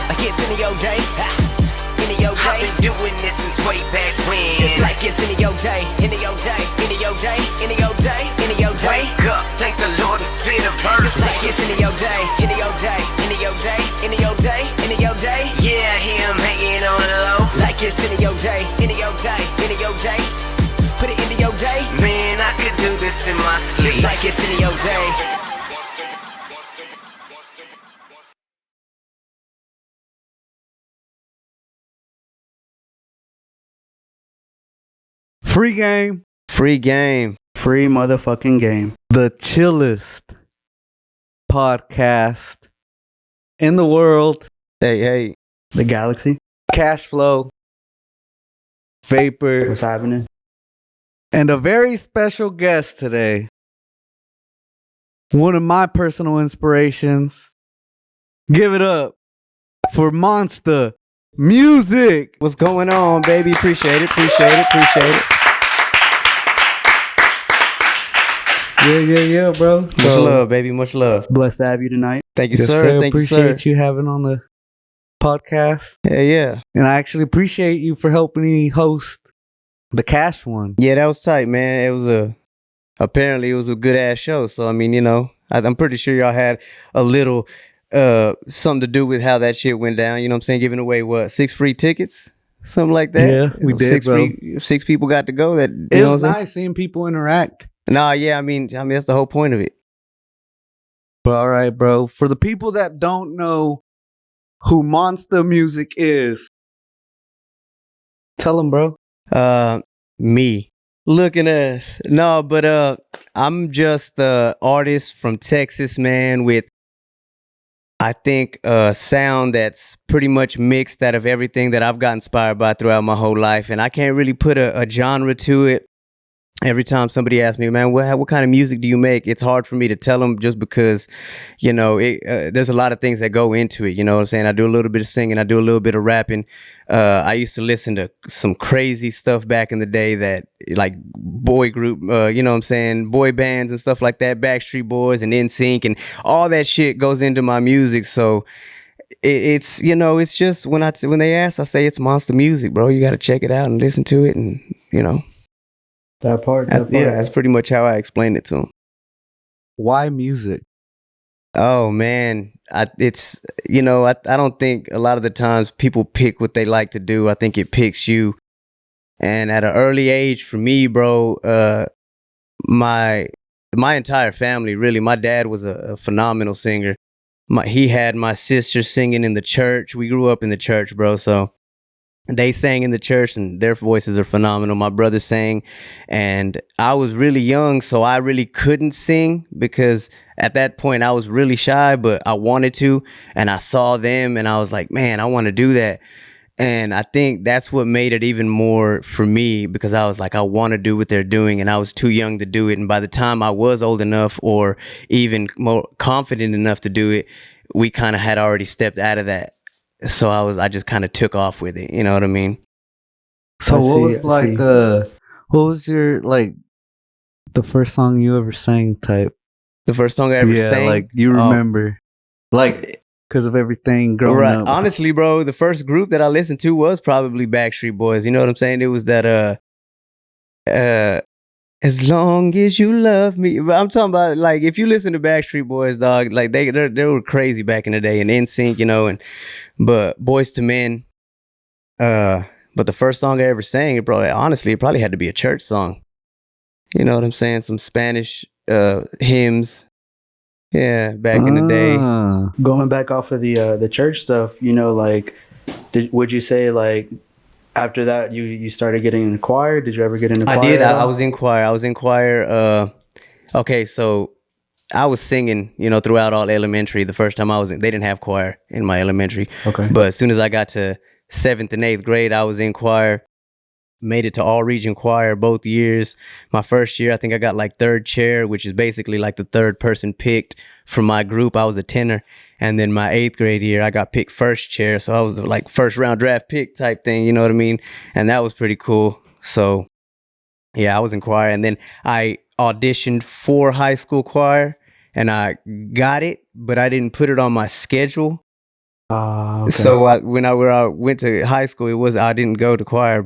like it's any old day. Any old day. I've been doing this since way back when. Just like it's any old day, any old day, any old day, any old day, any old day. Wake up, thank the Lord and spit a verse. Just like it's any old day, any old day, any old day, any old day, any old day. Yeah, I hear him hanging on the low. Like it's any old day, any old day, any old day. Put it into your day. Man, I could do this in my sleep. Just like it's any old day. Free game. Free game. Free motherfucking game. The chillest podcast in the world. Hey. The galaxy. Cash flow. Vapor. What's happening? And a very special guest today. One of my personal inspirations. Give it up for Monsta Music. What's going on, baby? Appreciate it. Yeah, bro. Much love, baby. Much love. Blessed to have you tonight. Thank you, Yes, sir. Thank you, sir. Appreciate you having on the podcast. Yeah. And I actually appreciate you for helping me host the Cash one. Yeah, that was tight, man. Apparently it was a good ass show. So, I mean, I'm pretty sure y'all had a little something to do with how that shit went down. You know what I'm saying? Giving away 6 free tickets? Something like that. Yeah, we did, bro. 6 people got to go. That it was nice seeing people interact. Nah, yeah, I mean that's the whole point of it. But all right, bro. For the people that don't know who Monsta Music is, tell them, bro. Me. Look at us. No, but I'm just an artist from Texas, man, with I think a sound that's pretty much mixed out of everything that I've got inspired by throughout my whole life. And I can't really put a genre to it. Every time somebody asks me, man, what kind of music do you make? It's hard for me to tell them just because, there's a lot of things that go into it. You know what I'm saying? I do a little bit of singing. I do a little bit of rapping. I used to listen to some crazy stuff back in the day that like boy group, you know what I'm saying? Boy bands and stuff like that. Backstreet Boys and NSYNC and all that shit goes into my music. So it's just when they ask, I say it's Monsta Music, bro. You got to check it out and listen to it and, That part. Yeah, that's pretty much how I explained it to him. Why music? Oh man, I don't think a lot of the times people pick what they like to do. I think it picks you. And at an early age, for me, bro, my entire family, really, my dad was a phenomenal singer. He had my sister singing in the church. We grew up in the church, bro. So they sang in the church and their voices are phenomenal. My brother sang and I was really young, so I really couldn't sing because at that point I was really shy, but I wanted to. And I saw them and I was like, man, I want to do that. And I think that's what made it even more for me because I was like, I want to do what they're doing and I was too young to do it. And by the time I was old enough or even more confident enough to do it, we kind of had already stepped out of that. So I just kind of took off with it. You know what I mean? So what was your, the first song you ever sang type? The first song I ever sang? Yeah, like you remember. Because of everything growing up. Honestly, bro, the first group that I listened to was probably Backstreet Boys. You know what I'm saying? It was that, as long as you love me. I'm talking about if you listen to Backstreet Boys, dog, they were crazy back in the day, and NSYNC, but Boys to Men. But the first song I ever sang, it probably had to be a church song. You know what I'm saying? Some Spanish hymns. Yeah, back in the day. Going back off of the church stuff, would you say after that you started getting in choir? Did you ever get in choir? I did. I was in choir. Okay, so I was singing, throughout all elementary. The first time they didn't have choir in my elementary. Okay. But as soon as I got to 7th and 8th grade, I was in choir. Made it to all region choir both years. My first year, I think I got third chair, which is basically the third person picked from my group. I was a tenor. And then my 8th grade year, I got picked first chair. So I was first round draft pick type thing. You know what I mean? And that was pretty cool. So yeah, I was in choir. And then I auditioned for high school choir and I got it, but I didn't put it on my schedule. Okay. So when I went to high school, I didn't go to choir,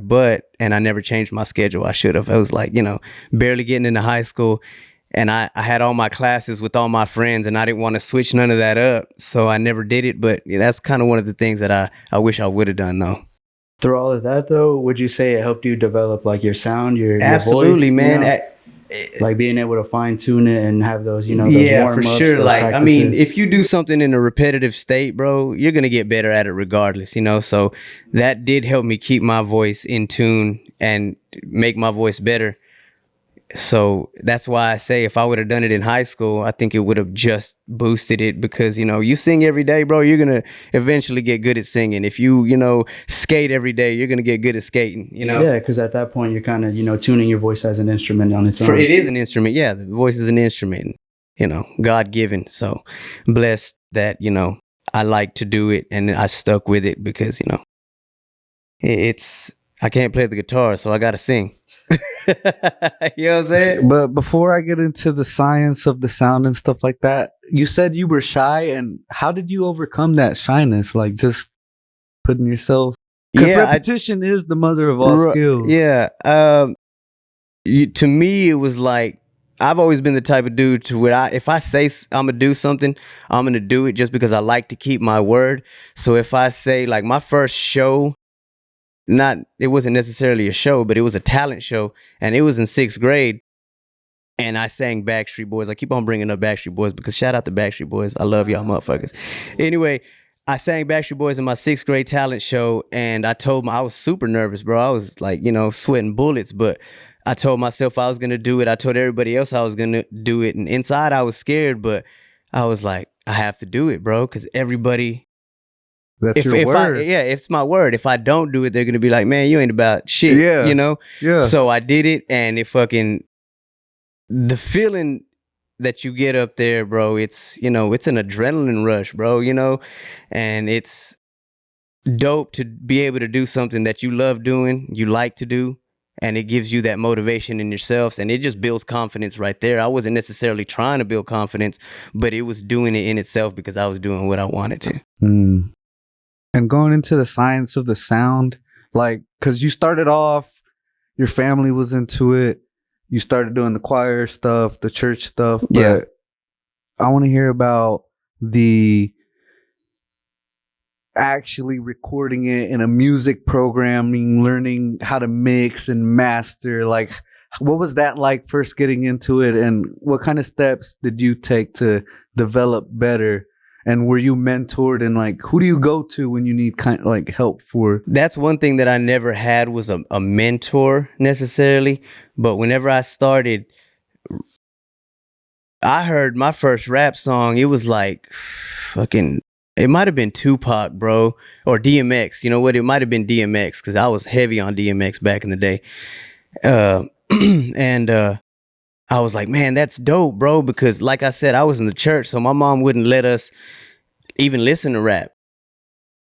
and I never changed my schedule. I should have. I was like, barely getting into high school, and I had all my classes with all my friends, and I didn't want to switch none of that up, so I never did it. But that's kind of one of the things that I wish I would have done though. Through all of that, though, would you say it helped you develop like your sound, your Absolutely, voice, man. Like being able to fine tune it and have those, those Yeah, for warm-ups, sure. those Like, practices. I mean, if you do something in a repetitive state, bro, you're going to get better at it regardless, So that did help me keep my voice in tune and make my voice better. So that's why I say if I would have done it in high school, I think it would have just boosted it because, you sing every day, bro, you're going to eventually get good at singing. If you, skate every day, you're going to get good at skating, Yeah, because at that point, you're kind of, tuning your voice as an instrument on its own. It is an instrument. Yeah, the voice is an instrument, God given. So blessed that, I like to do it and I stuck with it because, I can't play the guitar, so I got to sing. You know what I'm saying? But before I get into the science of the sound and stuff like that, you said you were shy, and how did you overcome that shyness? Like just putting yourself, because repetition is the mother of all skills. Yeah. To me, it was like I've always been the type of dude to where if I say I'm gonna do something, I'm gonna do it just because I like to keep my word. So if I say like my first show. It wasn't necessarily a show, but it was a talent show, and it was in 6th grade, and I sang Backstreet Boys. I keep on bringing up Backstreet Boys because shout out to Backstreet Boys. I love y'all motherfuckers. Anyway, I sang Backstreet Boys in my 6th grade talent show, and I was super nervous, bro. I was like, sweating bullets, but I told myself I was going to do it. I told everybody else I was going to do it, and inside I was scared, but I was like, I have to do it, bro, because everybody... That's your word. It's my word. If I don't do it, they're gonna be like, "Man, you ain't about shit." Yeah. Yeah. So I did it, and the feeling that you get up there, bro. It's it's an adrenaline rush, bro. And it's dope to be able to do something that you love doing, you like to do, and it gives you that motivation in yourselves, and it just builds confidence right there. I wasn't necessarily trying to build confidence, but it was doing it in itself because I was doing what I wanted to. And going into the science of the sound, like, because you started off, your family was into it. You started doing the choir stuff, the church stuff. But I want to hear about the actually recording it in a music programming, learning how to mix and master. Like, what was that like first getting into it? And what kind of steps did you take to develop better? And were you mentored, and like, who do you go to when you need kind of like help for? That's one thing that I never had was a mentor necessarily. But whenever I started, I heard my first rap song. It was like it might have been Tupac, bro, or DMX. You know what? It might have been DMX because I was heavy on DMX back in the day. And I was like, man, that's dope, bro. Because like I said, I was in the church, so my mom wouldn't let us even listen to rap.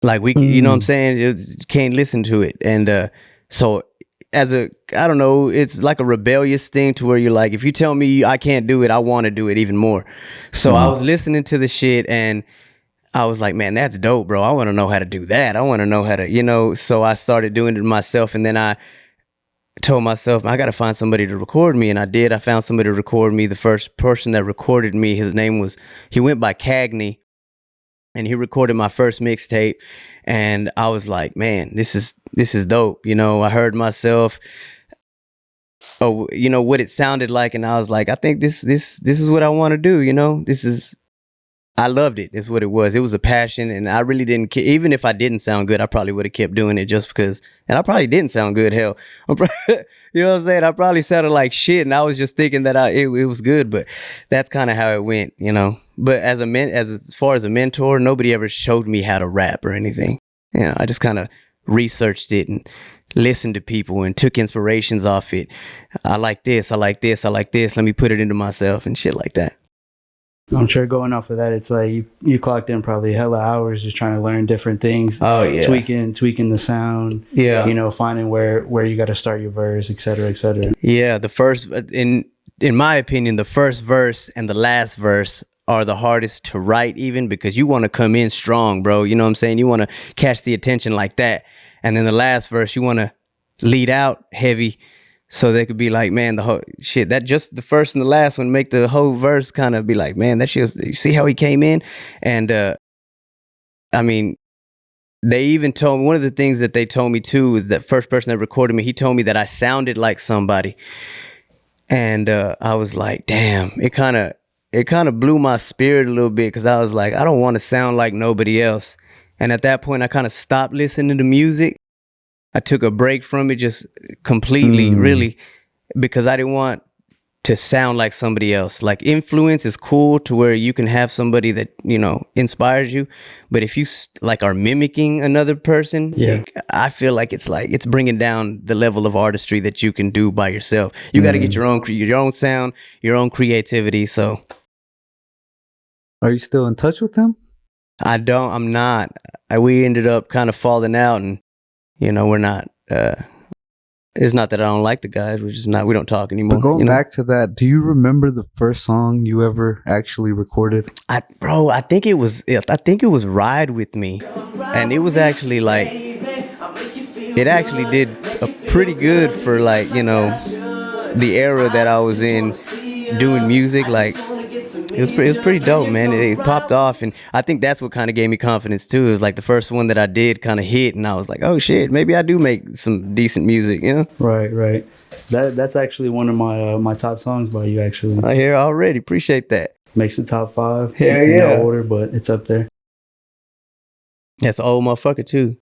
Like you know what I'm saying? You can't listen to it. And so I don't know, it's like a rebellious thing to where you're like, if you tell me I can't do it, I want to do it even more. So I was listening to the shit and I was like, man, that's dope, bro. I want to know how to do that. I want to know how to, so I started doing it myself. And then I told myself, I got to find somebody to record me. And I did. I found somebody to record me. The first person that recorded me, he went by Cagney, and he recorded my first mixtape. And I was like, man, this is dope. I heard myself, what it sounded like. And I was like, I think this is what I want to do. I loved it. It's what it was. It was a passion, and I really didn't care. Even if I didn't sound good, I probably would have kept doing it just because. And I probably didn't sound good. Hell, you know what I'm saying? I probably sounded like shit, and I was just thinking that it was good. But that's kind of how it went, But as far as a mentor, nobody ever showed me how to rap or anything. I just kind of researched it and listened to people and took inspirations off it. I like this. I like this. I like this. Let me put it into myself and shit like that. I'm sure going off of that, it's like you clocked in probably hella hours just trying to learn different things. Oh yeah, tweaking the sound. Yeah, finding where you got to start your verse, et cetera, et cetera. Yeah, the first, in my opinion, the first verse and the last verse are the hardest to write, even because you want to come in strong, bro. You know what I'm saying? You want to catch the attention like that. And then the last verse, you want to lead out heavy so they could be like, man, the whole shit, that just the first and the last one make the whole verse kind of be like, man, that shit, you see how he came in? And I mean, they even told me, one of the things that they told me too is that first person that recorded me, he told me that I sounded like somebody. And I was like, damn, it kind of blew my spirit a little bit, because I was like, I don't want to sound like nobody else. And at that point, I kind of stopped listening to music. I took a break from it just completely, really, because I didn't want to sound like somebody else. Like, influence is cool to where you can have somebody that, you know, inspires you. But if you like are mimicking another person, I feel like it's bringing down the level of artistry that you can do by yourself. You got to get your own sound, your own creativity. So, Are you still in touch with him? I'm not. We ended up kind of falling out, and you know, we're not. It's not that I don't like the guys. We don't talk anymore. But going you know? back to that, do you remember the first song you ever actually recorded? I think it was Ride With Me. And it was actually like, it actually did a pretty good for, like, you know, the era that I was in doing music. Like, it was pretty dope, man. It popped off, and I think that's what kind of gave me confidence too. It was like the first one that I did kind of hit, and I was like, oh shit, maybe I do make some decent music, you know? Right. That's actually one of my top songs by you. Actually, I hear already. Appreciate that. makes the top 5. Hell in yeah. no order, but it's up there. That's an old motherfucker too.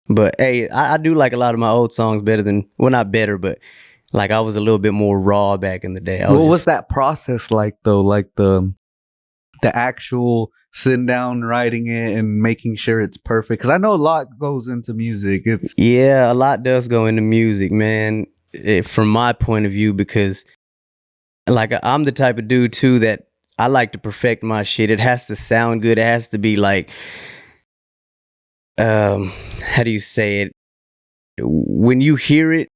But hey, I do like a lot of my old songs better than, well, not better, but like I was a little bit more raw back in the day. What was that process like though? Like the actual sitting down, writing it, and making sure it's perfect. Because I know a lot goes into music. Yeah, a lot does go into music, man. From my point of view, because like I'm the type of dude too that I like to perfect my shit. It has to sound good. It has to be like, how do you say it? When you hear it,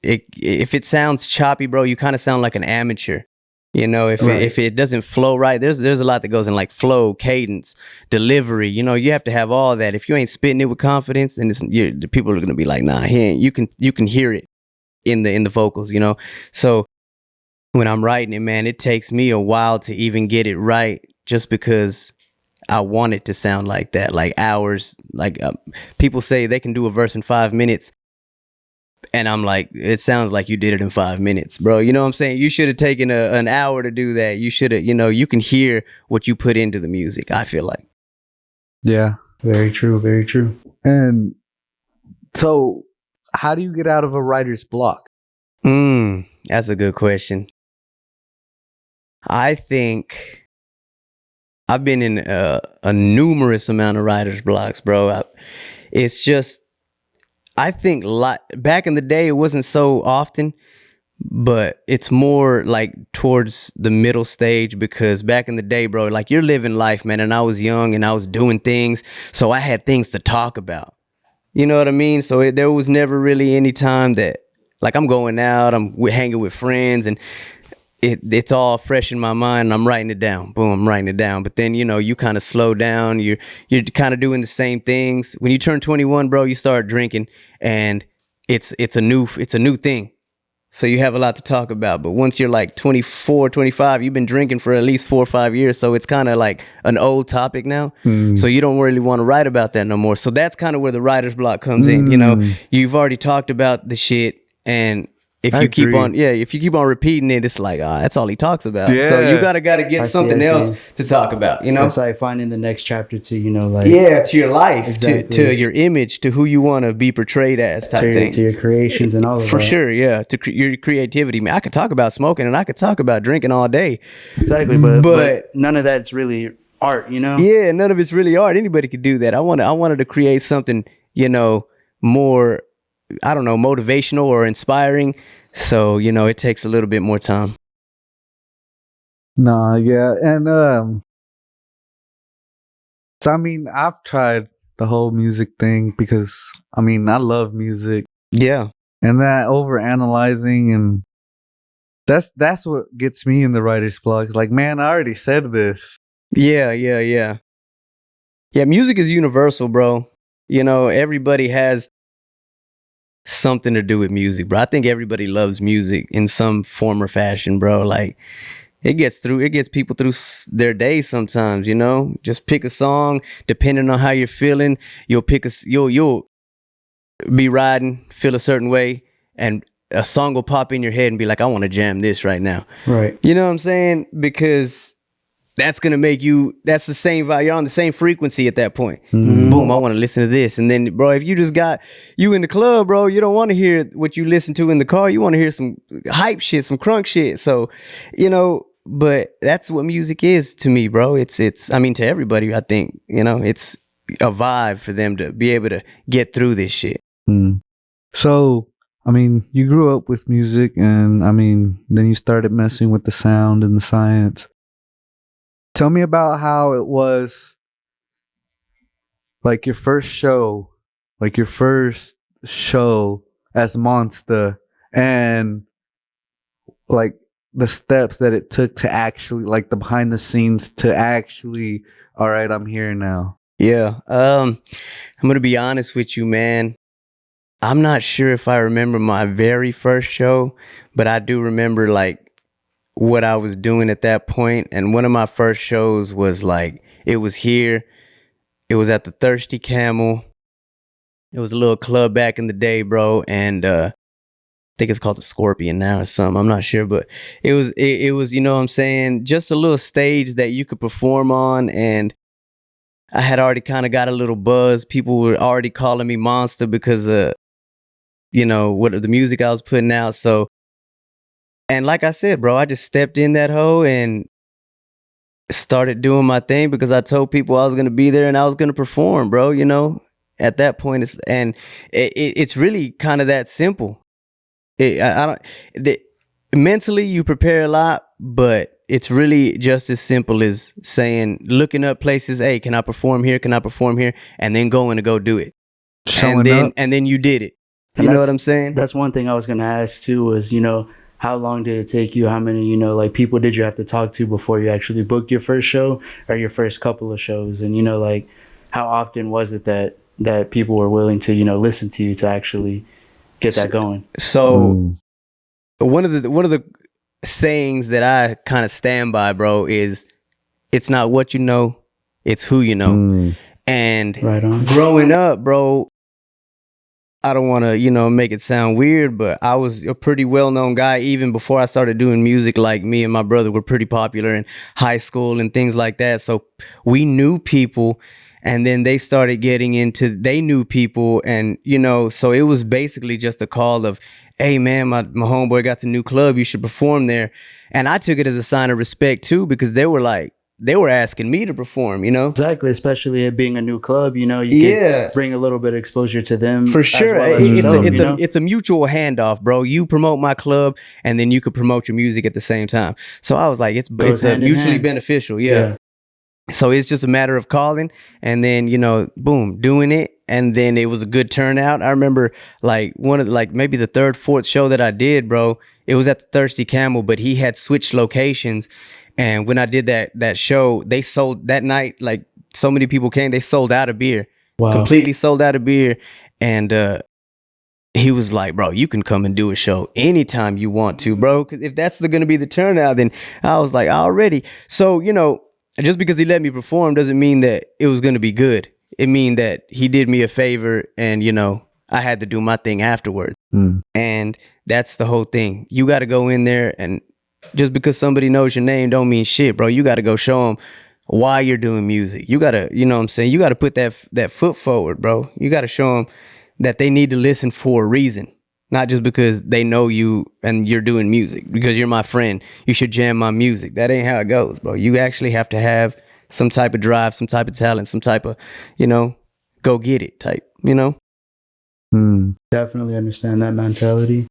if it sounds choppy, bro, you kind of sound like an amateur. You know, if it doesn't flow right, there's a lot that goes in, like flow, cadence, delivery. You know, you have to have all that. If you ain't spitting it with confidence, then the people are gonna be like, nah, he ain't. You can hear it in the vocals. You know, so when I'm writing it, man, it takes me a while to even get it right, just because I want it to sound like that, like hours. Like people say they can do a verse in 5 minutes. And I'm like, it sounds like you did it in 5 minutes, bro. You know what I'm saying? You should have taken an hour to do that. You should have, you know, you can hear what you put into the music, I feel like. Yeah. Very true. Very true. And so how do you get out of a writer's block? That's a good question. I think I've been in a numerous amount of writer's blocks, bro. It's just, I think back in the day, it wasn't so often, but it's more like towards the middle stage, because back in the day, bro, like you're living life, man. And I was young and I was doing things. So I had things to talk about. You know what I mean? So there was never really any time that, like, I'm going out, we're hanging with friends, and it's all fresh in my mind, and I'm writing it down. Boom, I'm writing it down. But then, you know, you kind of slow down. You're kind of doing the same things. When you turn 21, bro, you start drinking, and it's a new thing. So you have a lot to talk about. But once you're like 24, 25, you've been drinking for at least 4 or 5 years. So it's kind of like an old topic now. So you don't really want to write about that no more. So that's kind of where the writer's block comes in. You know, you've already talked about the shit, and if you keep on repeating it, it's like, that's all he talks about. Yeah. So you gotta get something else to talk about, you know? It's like finding the next chapter to, you know, like, to your life, Exactly. to your image, to who you want to be portrayed as, type thing. to your creations and all of that. For sure, yeah. To your creativity, man. I could talk about smoking and I could talk about drinking all day. Exactly, but none of that's really art, you know? Yeah, none of it's really art. Anybody could do that. I wanted to create something, you know, more, I don't know, motivational or inspiring. So, you know, it takes a little bit more time. Nah, yeah. And so I mean, I've tried the whole music thing because I mean, I love music. Yeah. And that over analyzing and That's what gets me in the writer's block. It's like, man, I already said this. Yeah, yeah, yeah. Yeah, music is universal, bro. You know, everybody has something to do with music, bro. I think everybody loves music in some form or fashion, bro. Like it gets people through their day sometimes, you know? Just pick a song, depending on how you're feeling, you'll be riding, feel a certain way, and a song will pop in your head and be like, I want to jam this right now. Right. You know what I'm saying? Because that's going to make you, that's the same vibe. You're on the same frequency at that point. Mm-hmm. Boom, I want to listen to this. And then, bro, if you just got you in the club, bro, you don't want to hear what you listen to in the car. You want to hear some hype shit, some crunk shit. So, you know, but that's what music is to me, bro. It's, I mean, to everybody, I think, you know, it's a vibe for them to be able to get through this shit. Mm. So, I mean, you grew up with music, and I mean, then you started messing with the sound and the science. Tell me about how it was, like your first show as Monsta, and like the steps that it took to actually, like the behind the scenes to actually, all right, I'm here now. Yeah. I'm going to be honest with you, man. I'm not sure if I remember my very first show, but I do remember like what I was doing at that point. And one of my first shows was like, it was here. It was at the Thirsty Camel. It was a little club back in the day, bro. And I think it's called the Scorpion now or something. I'm not sure, but it was, you know what I'm saying? Just a little stage that you could perform on. And I had already kind of got a little buzz. People were already calling me Monsta because of, you know, what the music I was putting out. So, and like I said, bro, I just stepped in that hole and started doing my thing because I told people I was going to be there and I was going to perform, bro. You know, at that point, it's really kind of that simple. Mentally, you prepare a lot, but it's really just as simple as saying, looking up places. Hey, can I perform here? Can I perform here? And then going to go do it. Showing up. And then you did it. And You know what I'm saying? That's one thing I was going to ask too was, you know, how long did it take you? How many, you know, like people did you have to talk to before you actually booked your first show or your first couple of shows? And, you know, like how often was it that people were willing to, you know, listen to you to actually get that going? So one of the sayings that I kind of stand by, bro, is it's not what you know, it's who you know. And Right on. growing up, bro, I don't want to, you know, make it sound weird, but I was a pretty well-known guy even before I started doing music. Like me and my brother were pretty popular in high school and things like that. So we knew people, and then they started getting into, they knew people, and, you know, so it was basically just a call of, hey man, my homeboy got the new club, you should perform there. And I took it as a sign of respect too, because they were asking me to perform, you know? Exactly, especially it being a new club, you know, you can bring a little bit of exposure to them. For sure. As well as yourself, It's a mutual handoff, bro. You promote my club and then you could promote your music at the same time. So I was like, it's hand in mutually hand. beneficial. Yeah. So it's just a matter of calling and then, you know, boom, doing it. And then it was a good turnout. I remember like maybe the third, fourth show that I did, bro, it was at the Thirsty Camel, but he had switched locations. And when I did that show, they sold that night, like so many people came, they sold out of beer. Wow. Completely sold out of beer. And he was like, bro, you can come and do a show anytime you want to, bro. Because if that's going to be the turnout, then I was like, already. So, you know, just because he let me perform doesn't mean that it was going to be good. It mean that he did me a favor and, you know, I had to do my thing afterwards. And that's the whole thing. You got to go in there, and just because somebody knows your name don't mean shit, bro. You got to go show them why you're doing music. You got to, you know what I'm saying? You got to put that foot forward, bro. You got to show them that they need to listen for a reason, not just because they know you and you're doing music. Because you're my friend, you should jam my music. That ain't how it goes, bro. You actually have to have some type of drive, some type of talent, some type of, you know, go get it type, you know? Definitely understand that mentality.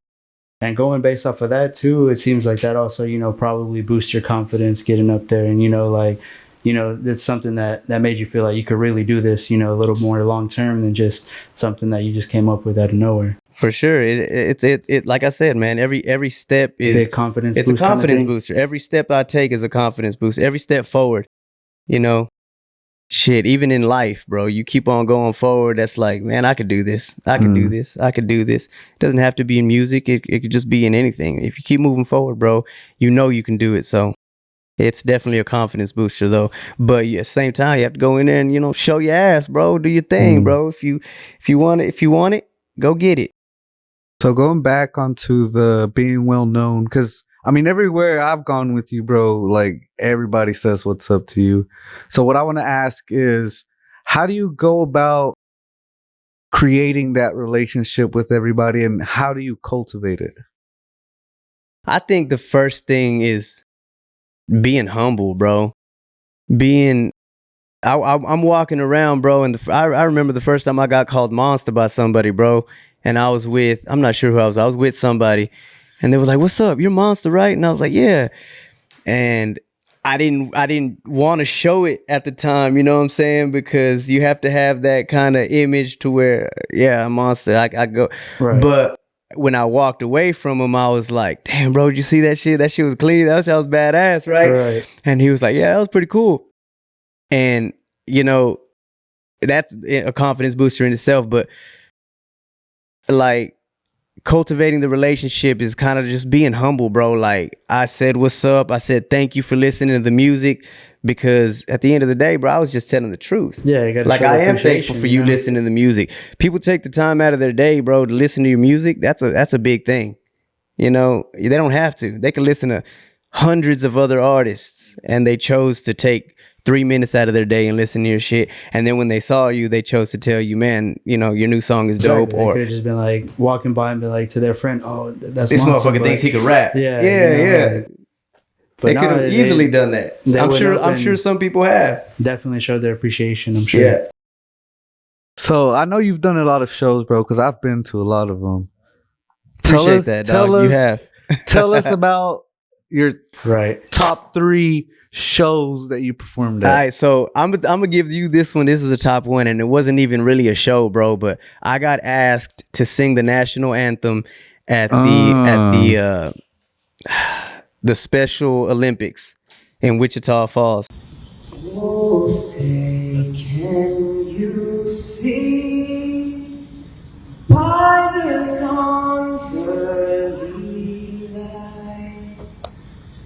And going based off of that too, it seems like that also, you know, probably boosts your confidence getting up there. And, you know, like, you know, that's something that made you feel like you could really do this, you know, a little more long term than just something that you just came up with out of nowhere. For sure. It like I said, man, every step is Big confidence it's a boost kind of confidence thing. booster. Every step I take is a confidence boost. Every step forward, you know, shit, even in life, bro, you keep on going forward. That's like, man, I could do this. I could do this. I could do this. It doesn't have to be in music. It could just be in anything. If you keep moving forward, bro, you know you can do it. So it's definitely a confidence booster though. But at the same time, you have to go in there and, you know, show your ass, bro. Do your thing, bro. If you want it, go get it. So going back onto the being well known, because I mean, everywhere I've gone with you, bro, like everybody says what's up to you. So what I want to ask is, how do you go about creating that relationship with everybody, and how do you cultivate it? I think the first thing is being humble, bro. I'm walking around, bro, and I remember the first time I got called Monsta by somebody, bro, and I'm not sure who I was with somebody, and they were like, "What's up? You're Monsta, right?" And I was like, "Yeah," and I didn't want to show it at the time, you know what I'm saying? Because you have to have that kind of image to where, yeah, I'm Monsta, I go, Right. but when I walked away from him, I was like, damn, bro, did you see that shit? That shit was clean. That was badass, right? Right. And he was like, yeah, that was pretty cool. And, you know, that's a confidence booster in itself. But like cultivating the relationship is kind of just being humble, bro. Like I said, what's up? I said, thank you for listening to the music. Because at the end of the day, bro, I was just telling the truth. Yeah, you gotta like show I am appreciation, thankful for you listening to the music. People take the time out of their day, bro, to listen to your music. That's a big thing. You know, they don't have to. They can listen to hundreds of other artists, and they chose to take 3 minutes out of their day and listen to your shit. And then when they saw you, they chose to tell you, man, you know, your new song is dope. Exactly. They Or could have just been like walking by and be like to their friend, "Oh, that's this Monsta, motherfucker but-" thinks he could rap. Yeah, yeah, you know, yeah. like- but They no, could have easily done that. they I'm went sure. up I'm and sure some people have. definitely showed their appreciation. I'm sure. Yeah. So I know you've done a lot of shows, bro, because I've been to a lot of them. Appreciate that, dog. You have. Tell us about your Right. top 3 shows that you performed All at. right, so I'm gonna give you this one. This is the top one, and it wasn't even really a show, bro. But I got asked to sing the national anthem at the Special Olympics in Wichita Falls. Oh, say, can you see by the dawn's early light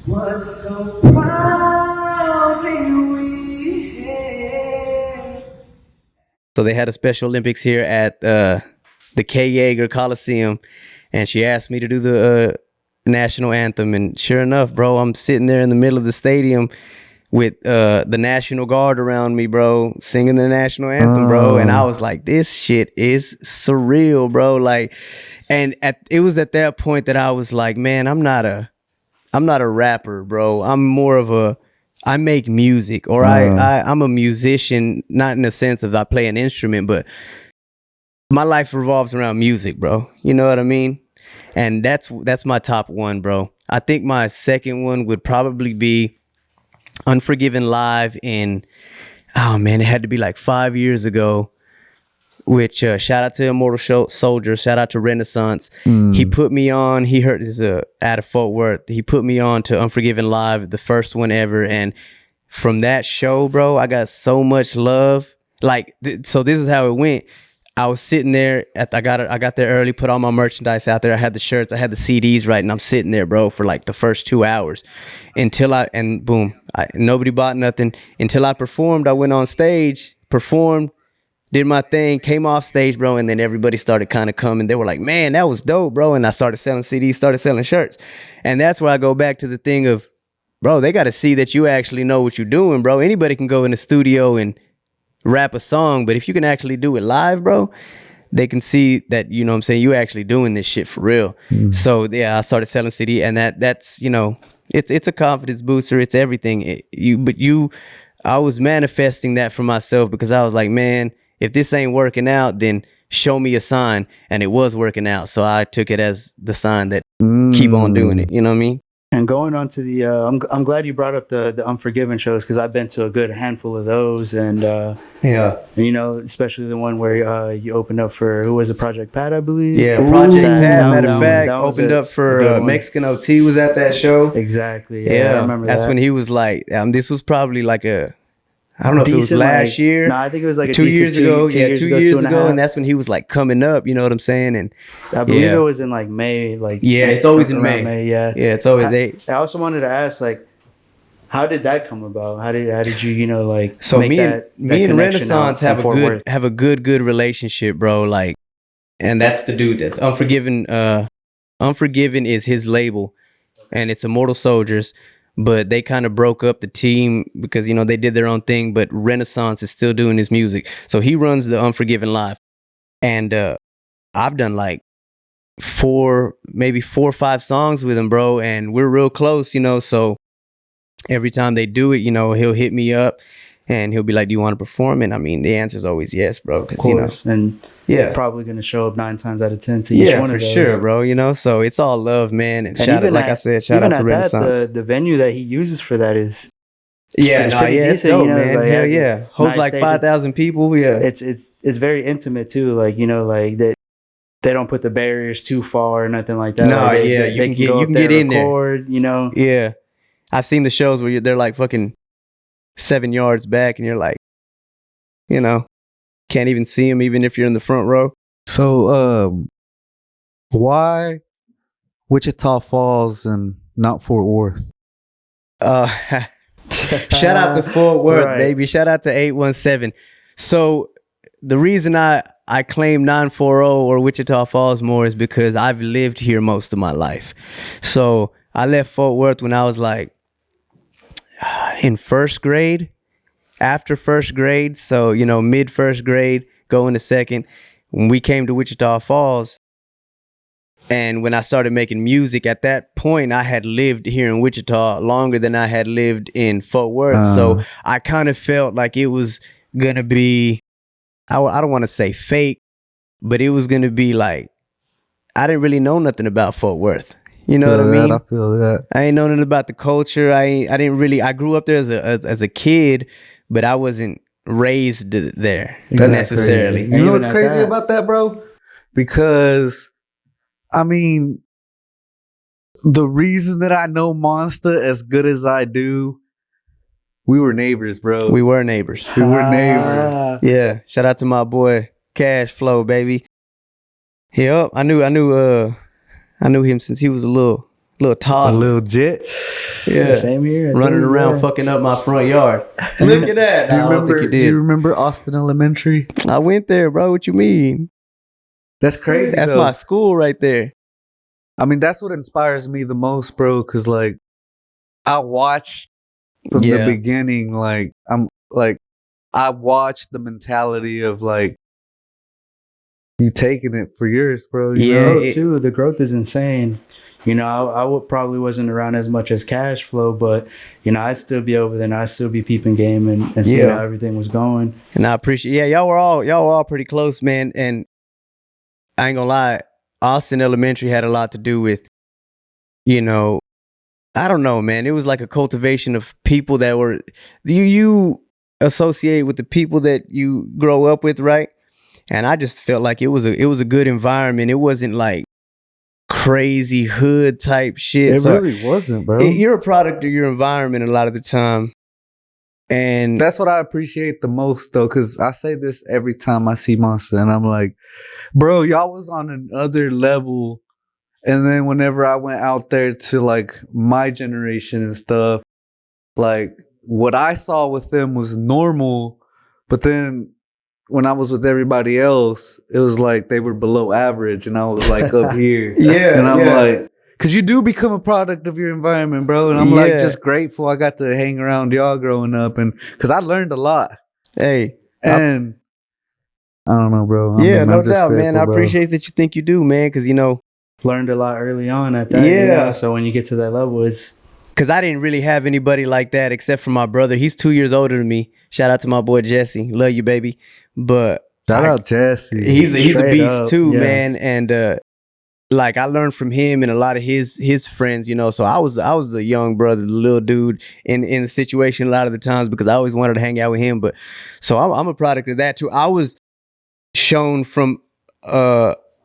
what so proudly we hailed? So they had a Special Olympics here at the K. Yeager Coliseum, and she asked me to do the national anthem. And sure enough, bro, I'm sitting there in the middle of the stadium with the National Guard around me, bro, singing the national anthem, bro. And I was like, this shit is surreal, bro. Like, and it was at that point that I was like, man, I'm not a rapper, bro. I'm more of I make music, or I'm a musician, not in the sense of I play an instrument, but my life revolves around music, bro. You know what I mean? And that's my top one, bro. I think my second one would probably be Unforgiven live in, oh man, it had to be like 5 years ago. Which shout out to Immortal Soldier, shout out to Renaissance. He put me on. He heard this out of Fort Worth. He put me on to Unforgiven live, the first one ever, and from that show, bro, I got so much love. Like, so this is how it went. I was sitting there I got there early, put all my merchandise out there. I had the shirts, I had the CDs, right, and I'm sitting there, bro, for like the first 2 hours and boom, nobody bought nothing until I performed. I went on stage, performed, did my thing, came off stage, bro, and then everybody started kind of coming. They were like, man, that was dope, bro. And I started selling CDs, started selling shirts. And that's where I go back to the thing of, bro, they got to see that you actually know what you're doing, bro. Anybody can go in the studio and rap a song, but if you can actually do it live, bro, they can see that, you know what I'm saying, you actually doing this shit for real. So yeah, I started selling CD, and that's, you know, it's a confidence booster. It's everything. I was manifesting that for myself because I was like, man, if this ain't working out, then show me a sign. And it was working out. So I took it as the sign that keep on doing it. You know what I mean? And going on to the, I'm glad you brought up the Unforgiven shows because I've been to a good handful of those, and Yeah. you know, especially the one where you opened up for, who was it, Project Pat, I believe. Yeah, Project Pat, matter of that fact, was opened up a for good one. Mexican OT was at that show. Exactly. Yeah, I remember that's that. when he was like, this was probably like I don't know if it was Decent, last like, year. No, I think it was like a 2 decent years ago. two Yeah, years 2 ago, years 2.5. ago. And that's when he was like coming up, you know what I'm saying? And I believe yeah. it was in like May. Like, yeah, it's always in around May. Yeah. Yeah, it's always I also wanted to ask, like, how did that come about? How did you, you know, like, So make me that and me and connection Renaissance out from Fort Worth? have a good relationship, bro. Like, and that's the dude that's Unforgiven. Unforgiven is his label, and it's Immortal Soldiers. But they kind of broke up the team because, you know, they did their own thing. But Renaissance is still doing his music, so he runs the Unforgiven Live, and I've done like maybe 4 or 5 songs with him, bro, and we're real close, you know. So every time they do it, you know, he'll hit me up and he'll be like, "Do you want to perform?" And I mean, the answer is always yes, bro. Of course, you know, and yeah, probably gonna show up 9 times out of 10 to each one for of those. sure, bro. You know, so it's all love, man. And shout out, even like I said, shout out to Renaissance. The venue that he uses for that is It's decent, dope, you know, man. like, Hell has a yeah, holds nice like stage. 5,000 people. Yeah, It's very intimate too. Like, you know, like that. They don't put the barriers too far or nothing like that. No, like you can go up get in record, there. You know, yeah. I've seen the shows where they're like fucking 7 yards back, and you're like, you know, can't even see them even if you're in the front row. So, why Wichita Falls and not Fort Worth? Shout out to Fort Worth, Right. baby. Shout out to 817. So the reason I claim 940 or Wichita Falls more is because I've lived here most of my life. So I left Fort Worth when I was like in first grade, after first grade. So, you know, mid first grade, going to second. When we came to Wichita Falls, and when I started making music, at that point, I had lived here in Wichita longer than I had lived in Fort Worth. So I kind of felt like it was going to be, I don't want to say fake, but it was going to be like, I didn't really know nothing about Fort Worth. You know what I mean? I feel that. I ain't know nothing about the culture. I grew up there as a kid, but I wasn't raised there necessarily. You know what's Even at crazy that. about that, bro? Because, I mean, the reason that I know Monsta as good as I do, we were neighbors, bro. We were neighbors. We were neighbors. Yeah. Shout out to my boy Cash Flow, baby. Yep. I knew him since he was a little A toddler. little jet. Yeah. Same here. Running Dude, around yeah. fucking up my front yard. Look at that. Do you I don't think remember? you Do you did. remember Austin Elementary? I went there, bro. What you mean? That's crazy. That's though. my school right there. I mean, that's what inspires me the most, bro. Because like, I watched from Yeah. the beginning. Like, I watched the mentality of like you taking it for yours, bro. You Yeah. know? The growth is insane. You know, I probably wasn't around as much as Cash Flow, but you know, I'd still be over there and I'd still be peeping game and seeing Yeah. how everything was going. And I appreciate. Yeah, y'all were all pretty close, man. And I ain't gonna lie, Austin Elementary had a lot to do with, you know, I don't know, man. It was like a cultivation of people that were you associate with the people that you grow up with, right? And I just felt like it was a good environment. It wasn't like crazy hood type shit. It So really wasn't, bro. you're a product of your environment a lot of the time. And That's what I appreciate the most, though, because I say this every time I see Monsta, and I'm like, bro, y'all was on another level. And then whenever I went out there to like my generation and stuff, like what I saw with them was normal. But then when I was with everybody else, it was like they were below average, and I was like up here. Yeah, and I'm yeah. like, because you do become a product of your environment, bro. And I'm like Yeah. just grateful I got to hang around y'all growing up, and because I learned a lot. hey, And I don't know, bro. yeah, I'm no just doubt, man. grateful, I bro. appreciate that you think you do, man, because, you know, Learned a lot early on at that. Yeah. You know? So when you get to that level, it's because I didn't really have anybody like that except for my brother. He's 2 years older than me. Shout out to my boy Jesse. Love you, baby. But Shout out Jesse. he's a Straight beast up, too, yeah. man. And like I learned from him and a lot of his friends, you know. So I was the young brother, the little dude in the situation a lot of the times because I always wanted to hang out with him. But so I'm a product of that too. I was shown from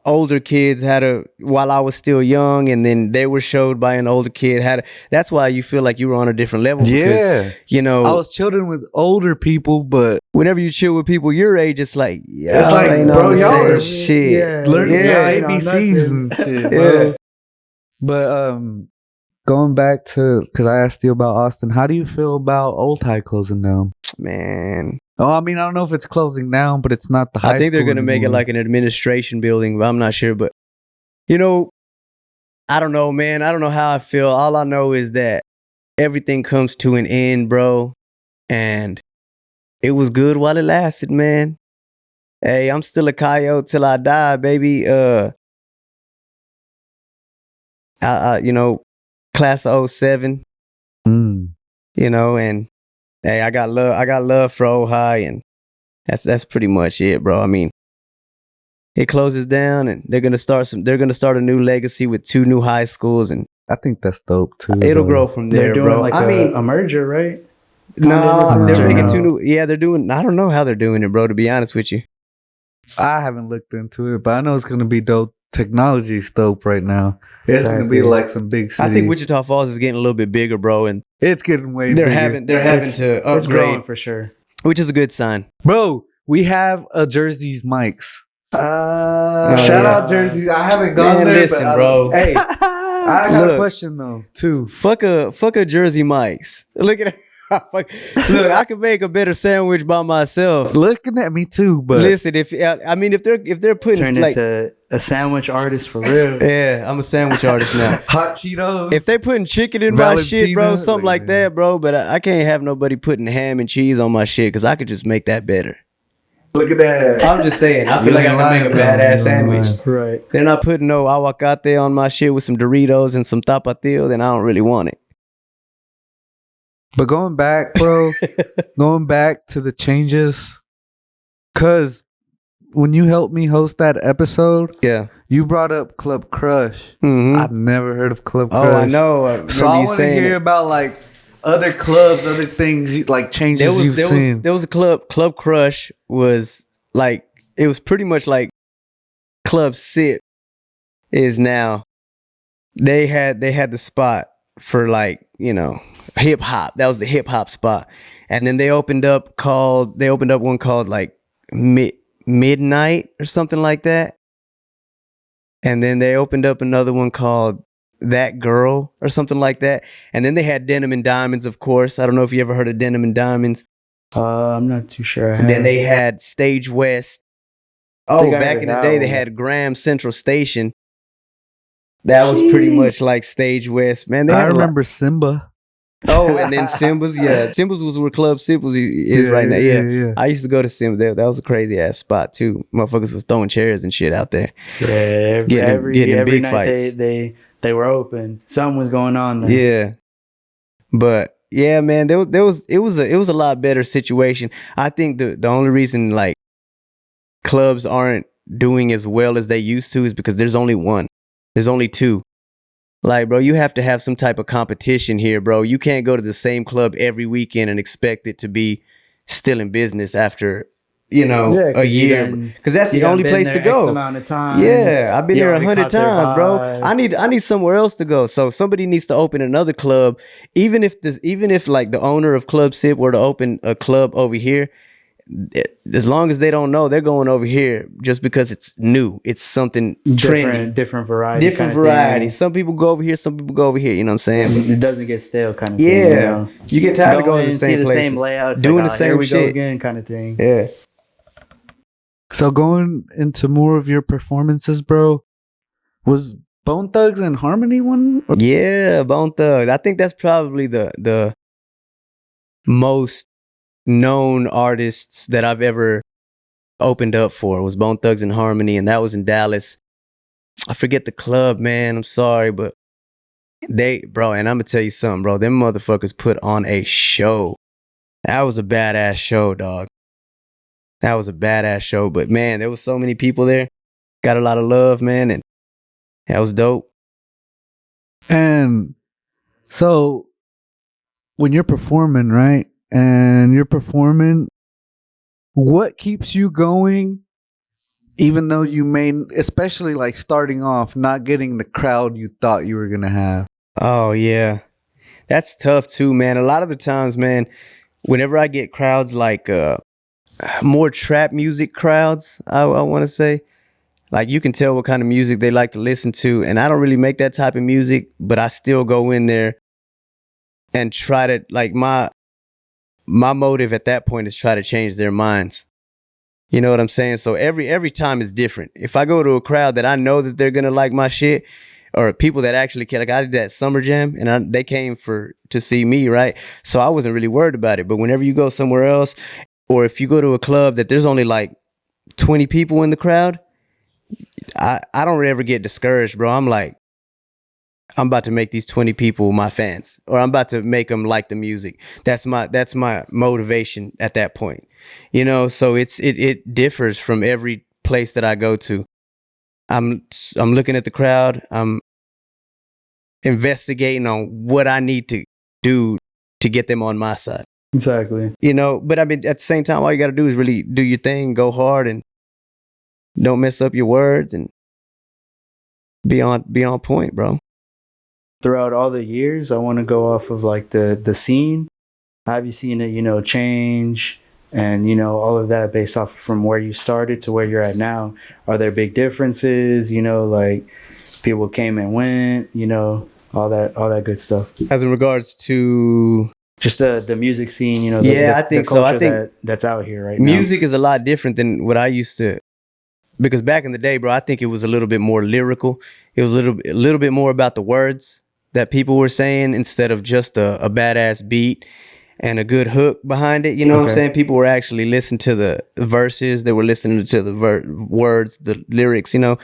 older kids how to, while I was still young, and then they were showed by an older kid how to. That's why you feel like you were on a different level. Because, Yeah. you know, I was chilling with older people, but whenever you chill with people your age, it's like, yeah, it's like, ain't bro, on the y'all same are shit. learning Yeah. y'all ABCs and shit, Yeah. bro. But going back to, because I asked you about Austin, how do you feel about Old High closing down? Man, Oh, I mean, I don't know if it's closing down, but it's not the high I think they're school gonna make it anymore. like an administration building, but I'm not sure. But you know, I don't know, man. I don't know how I feel. All I know is that everything comes to an end, bro. And it was good while it lasted, man. Hey, I'm still a coyote till I die, baby. You know, class of 07, Mm. you know, and hey, I got love for Old High, and that's pretty much it, bro. I mean, it closes down and they're gonna start a new legacy with 2 new high schools, and I think that's dope too. it'll though. grow from They're there, doing bro. like I mean, a merger, right? no, Kinda in a sense, they're or making no? 2 new. Yeah, they're doing. I don't know how they're doing it, bro. To be honest with you, I haven't looked into it, but I know it's gonna be dope. Technology's dope right now. It's gonna be Exactly. like some big cities. I think Wichita Falls is getting a little bit bigger, bro, and it's getting way they're bigger. having to It's growing upgrade, for sure. which is a good sign. Bro, we have a Jersey's mics. Oh, Shout yeah. out Jersey's. I haven't gone Man, there, listen, but bro. hey, I got a Look. question though too. Fuck a Jersey Mike's. Look at Look, I could make a better sandwich by myself. Looking at me too, but Listen, if they're putting Turned like, into a sandwich artist for real. yeah, I'm a sandwich artist now. hot Cheetos. If they putting chicken in my shit, bro, Valentina, something like that, bro. But I can't have nobody putting ham and cheese on my shit because I could just make that better. Look at that. I'm just saying, I feel like I can make a badass sandwich. Right. They're not putting no aguacate on my shit with some Doritos and some tapatio, then I don't really want it. But going back, bro, going back to the changes, cause when you helped me host that episode, Yeah. you brought up Club Crush. Mm-hmm. I've never heard of Club Crush. Oh, I know. So I remember you want to saying hear it. about like other clubs, other things, like changes you've seen. There was a Club Crush was like, it was pretty much like Club Sip is now. They had the spot for like, you know, hip hop. That was the hip hop spot. And then they opened up one called like Midnight or something like that. And then they opened up another one called That Girl or something like that. And then they had Denim and Diamonds, of course. I don't know if you ever heard of Denim and Diamonds. I'm not too sure. And then they had Stage West. Oh, think I back heard in the that day, they one. had Graham Central Station. That was pretty much like Stage West, man. They I had a lot- remember Simba. Oh, and then Simba's, yeah. Simba's was where Club Sip is right now. Yeah. I used to go to Simba. That was a crazy ass spot too. Motherfuckers was throwing chairs and shit out there. Yeah, Getting in every big night fights. they were open. Something was going on there. Yeah. But yeah, man, it was a lot better situation. I think the only reason like clubs aren't doing as well as they used to is because there's only one. There's only 2. Like, bro, you have to have some type of competition here, bro. You can't go to the same club every weekend and expect it to be still in business after, you know, a year. Because that's the only place to go. X amount of times. Yeah, I've been You there already 100 caught their times, bro. vibe. I need somewhere else to go. So somebody needs to open another club. Even if like the owner of Club Sip were to open a club over here, as long as they don't know, they're going over here just because it's new. It's something trendy. Different variety. Different kind of variety. thing. Some people go over here, some people go over here. You know what I'm saying? It doesn't get stale, kind of thing. Yeah. You know? You get tired of Go going in, to the see same the places. same layouts, Doing like, the same here we shit. go again, kind of thing. Yeah. So going into more of your performances, bro, was Bone Thugs and Harmony one? Or- Yeah, Bone Thugs. I think that's probably the most known artists that I've ever opened up for was Bone Thugs and Harmony, and that was in Dallas. I forget the club, man. I'm sorry, but bro, and I'm gonna tell you something, bro. Them motherfuckers put on a show. That was a badass show, dog. That was a badass show. But man, there was so many people there. Got a lot of love, man, and That was dope. And so when you're performing, right? And you're performing, what keeps you going even though you may, especially like starting off, not getting the crowd you thought you were going to have? Oh yeah. That's tough too, man. A lot of the times, man, whenever I get crowds like more trap music crowds, I want to say, like you can tell what kind of music they like to listen to. And I don't really make that type of music, but I still go in there and try to, like, my motive at that point is try to change their minds. You know what I'm saying? So every time is different. If I go to a crowd that I know that they're gonna like my shit, or people that actually care, like I did that summer jam, and they came to see me, right? So I wasn't really worried about it. But whenever you go somewhere else, or if you go to a club that there's only like 20 people in the crowd, I don't ever get discouraged, bro. I'm like, I'm about to make these 20 people my fans, or I'm about to make them like the music. That's my motivation at that point, you know. So it differs from every place that I go to. I'm looking at the crowd. I'm investigating on what I need to do to get them on my side. Exactly. You know, but I mean, at the same time, all you got to do is really do your thing, go hard, and don't mess up your words, and be on point, bro. Throughout all the years, I want to go off of like the scene. Have you seen it, change and, all of that based off from where you started to where you're at now? Are there big differences? Like people came and went, all that good stuff. As in regards to just the music scene, I think so. I think that's out here right now. Music is a lot different than what I used to. Because back in the day, bro, I think it was a little bit more lyrical. It was a little bit more about the words that people were saying instead of just a badass beat and a good hook behind it. You know what I'm saying? People were actually listening to the verses. They were listening to the words, the lyrics, And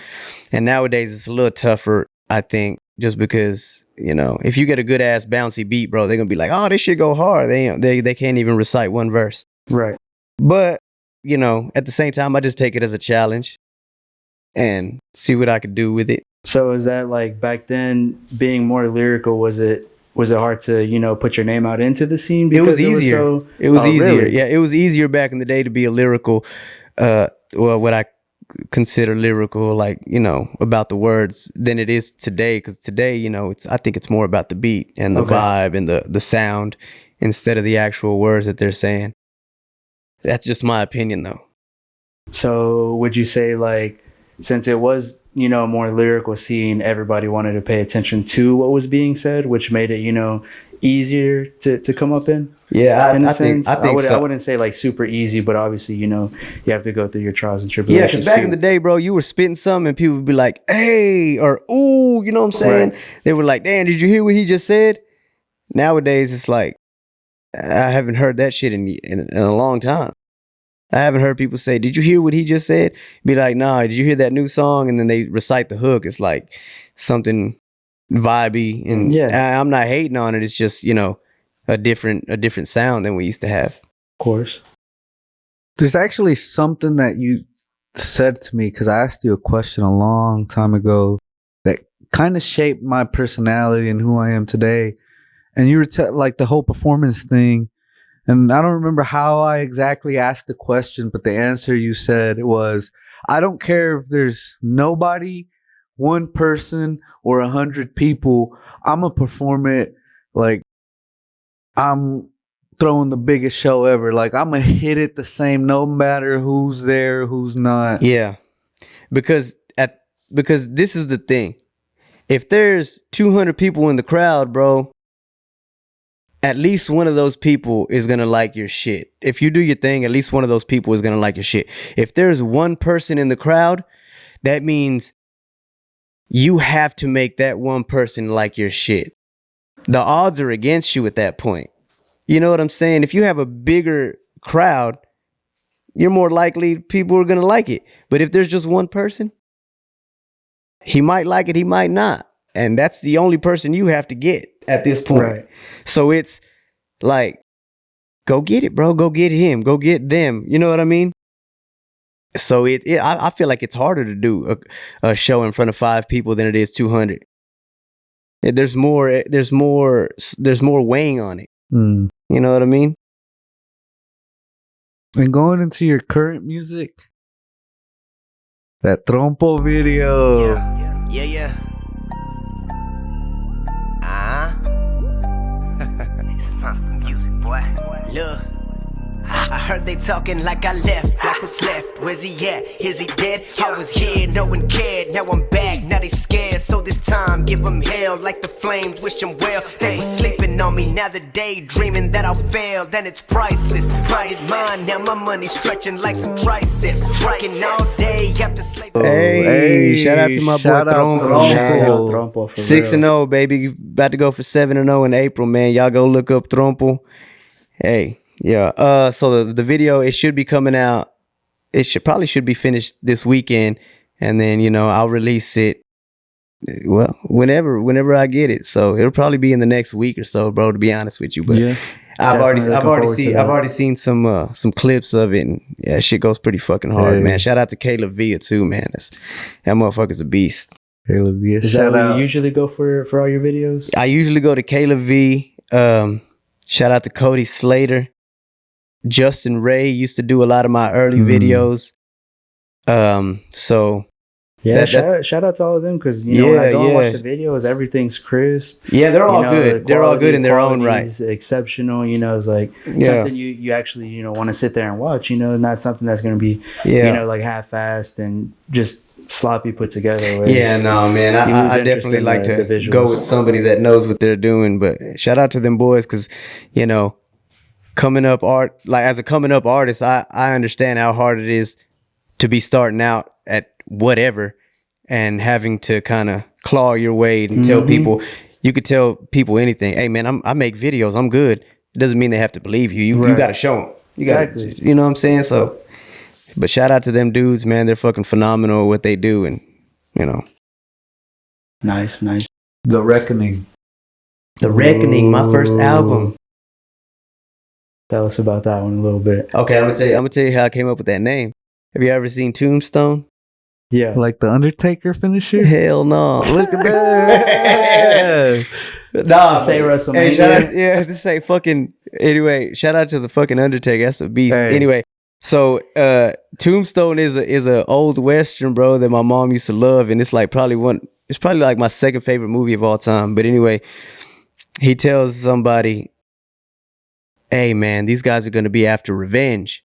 nowadays it's a little tougher, I think, just because, if you get a good ass bouncy beat, bro, they're going to be like, oh, this shit go hard. They can't even recite one verse. Right. But, at the same time, I just take it as a challenge and see what I could do with it. So is that like back then being more lyrical, was it hard to, put your name out into the scene? Because it was easier. It was easier. Really? Yeah, it was easier back in the day to be a lyrical, what I consider lyrical, like, about the words than it is today. Because today, I think it's more about the beat and the vibe and the sound instead of the actual words that they're saying. That's just my opinion, though. So would you say, like, since it was, a more lyrical scene, everybody wanted to pay attention to what was being said, which made it, easier to come up in? Yeah, I think so. I wouldn't say like super easy, but obviously, you have to go through your trials and tribulations. Yeah, because back in the day, bro, you were spitting something and people would be like, hey, or ooh, you know what I'm saying? Right. They were like, damn, did you hear what he just said? Nowadays, it's like, I haven't heard that shit in a long time. I haven't heard people say, did you hear what he just said? Be like, nah, did you hear that new song? And then they recite the hook. It's like something vibey. And I'm not hating on it. It's just, a different sound than we used to have. Of course. There's actually something that you said to me, because I asked you a question a long time ago that kind of shaped my personality and who I am today. And you were like the whole performance thing. And I don't remember how I exactly asked the question, but the answer you said was, I don't care if there's nobody, one person, or 100 people. I'm going to perform it like I'm throwing the biggest show ever. Like, I'm going to hit it the same no matter who's there, who's not. Yeah. Because this is the thing. If there's 200 people in the crowd, bro, at least one of those people is going to like your shit. If you do your thing, at least one of those people is going to like your shit. If there's one person in the crowd, that means you have to make that one person like your shit. The odds are against you at that point. You know what I'm saying? If you have a bigger crowd, you're more likely people are going to like it. But if there's just one person, he might like it, he might not. And that's the only person you have to get at this point. Right. So it's like, go get it, bro. Go get him. Go get them. You know what I mean? So I feel like it's harder to do a show in front of 5 people than it is 200. There's more weighing on it. Mm. You know what I mean? And going into your current music, that trompo video. Yeah. It's Monsta music, boy. Look. I heard they talking like I left, like what's left. Where's he at? Is he dead? I was here, no one cared. Now I'm back, now they scared. So this time, give them hell like the flames. Wish them well. They was sleeping on me, now the day dreaming that I'll fail. Then it's priceless. Minded mine, now my money stretching like some triceps. Working all day after slave. Hey, shout out to my boy Trompo. Shout out Trompo for 6-0, baby. About to go for 7-0 in April, man. Y'all go look up Trompo. Hey. Yeah. So the video, it should be coming out. It should be finished this weekend, and then I'll release it. Well, whenever I get it. So it'll probably be in the next week or so, bro. To be honest with you, but Yeah. I've already seen some clips of it, and yeah, shit goes pretty fucking hard, man. Shout out to Caleb Villa too, man. That motherfucker's a beast. Caleb V. Is that what you usually go for all your videos? I usually go to Caleb V. Shout out to Cody Slater. Justin Ray used to do a lot of my early videos. So yeah, shout out to all of them, because when I go and watch the videos, everything's crisp. Yeah, they're all good. They're all good in their own right. It's exceptional. It's like something you actually want to sit there and watch. Not something that's going to be like half-assed and just sloppy put together. Yeah, no, man. I definitely like to go with somebody that knows what they're doing. But shout out to them boys, because coming up as a coming up artist, I understand how hard it is to be starting out at whatever and having to kind of claw your way and tell people. You could tell people anything. Hey man, I make videos, I'm good. It doesn't mean they have to believe you. You got to show them. Exactly. You know what I'm saying? So, but shout out to them dudes, man. They're fucking phenomenal at what they do, and Nice. The Reckoning. The Reckoning, my first album. Tell us about that one a little bit. Okay, I'm gonna tell you how I came up with that name. Have you ever seen Tombstone? Yeah. Like the Undertaker finisher? Hell no. Look at that. Nah, say WrestleMania. Hey, this ain't fucking. Anyway, shout out to the fucking Undertaker. That's a beast. Hey. Anyway, so Tombstone is a old Western, bro, that my mom used to love, and it's probably like my second favorite movie of all time. But anyway, he tells somebody, hey man, these guys are going to be after revenge.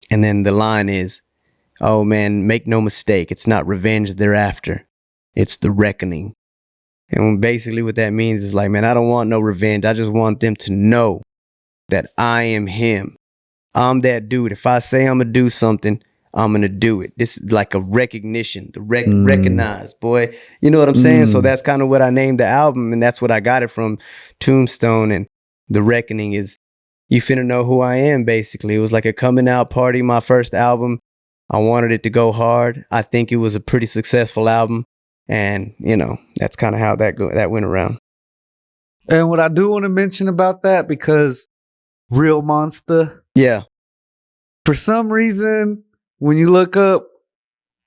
And then the line is, oh man, make no mistake, it's not revenge they're after, it's the reckoning. And basically what that means is like, man, I don't want no revenge. I just want them to know that I am him. I'm that dude. If I say I'm going to do something, I'm going to do it. This is like a recognition, recognize, boy. You know what I'm saying? So that's kind of what I named the album, and that's what I got it from, Tombstone. And the reckoning is, you finna know who I am, basically. It was like a coming out party, my first album. I wanted it to go hard. I think it was a pretty successful album. And, that's kind of how that went around. And what I do want to mention about that, because Real Monsta. Yeah. For some reason, when you look up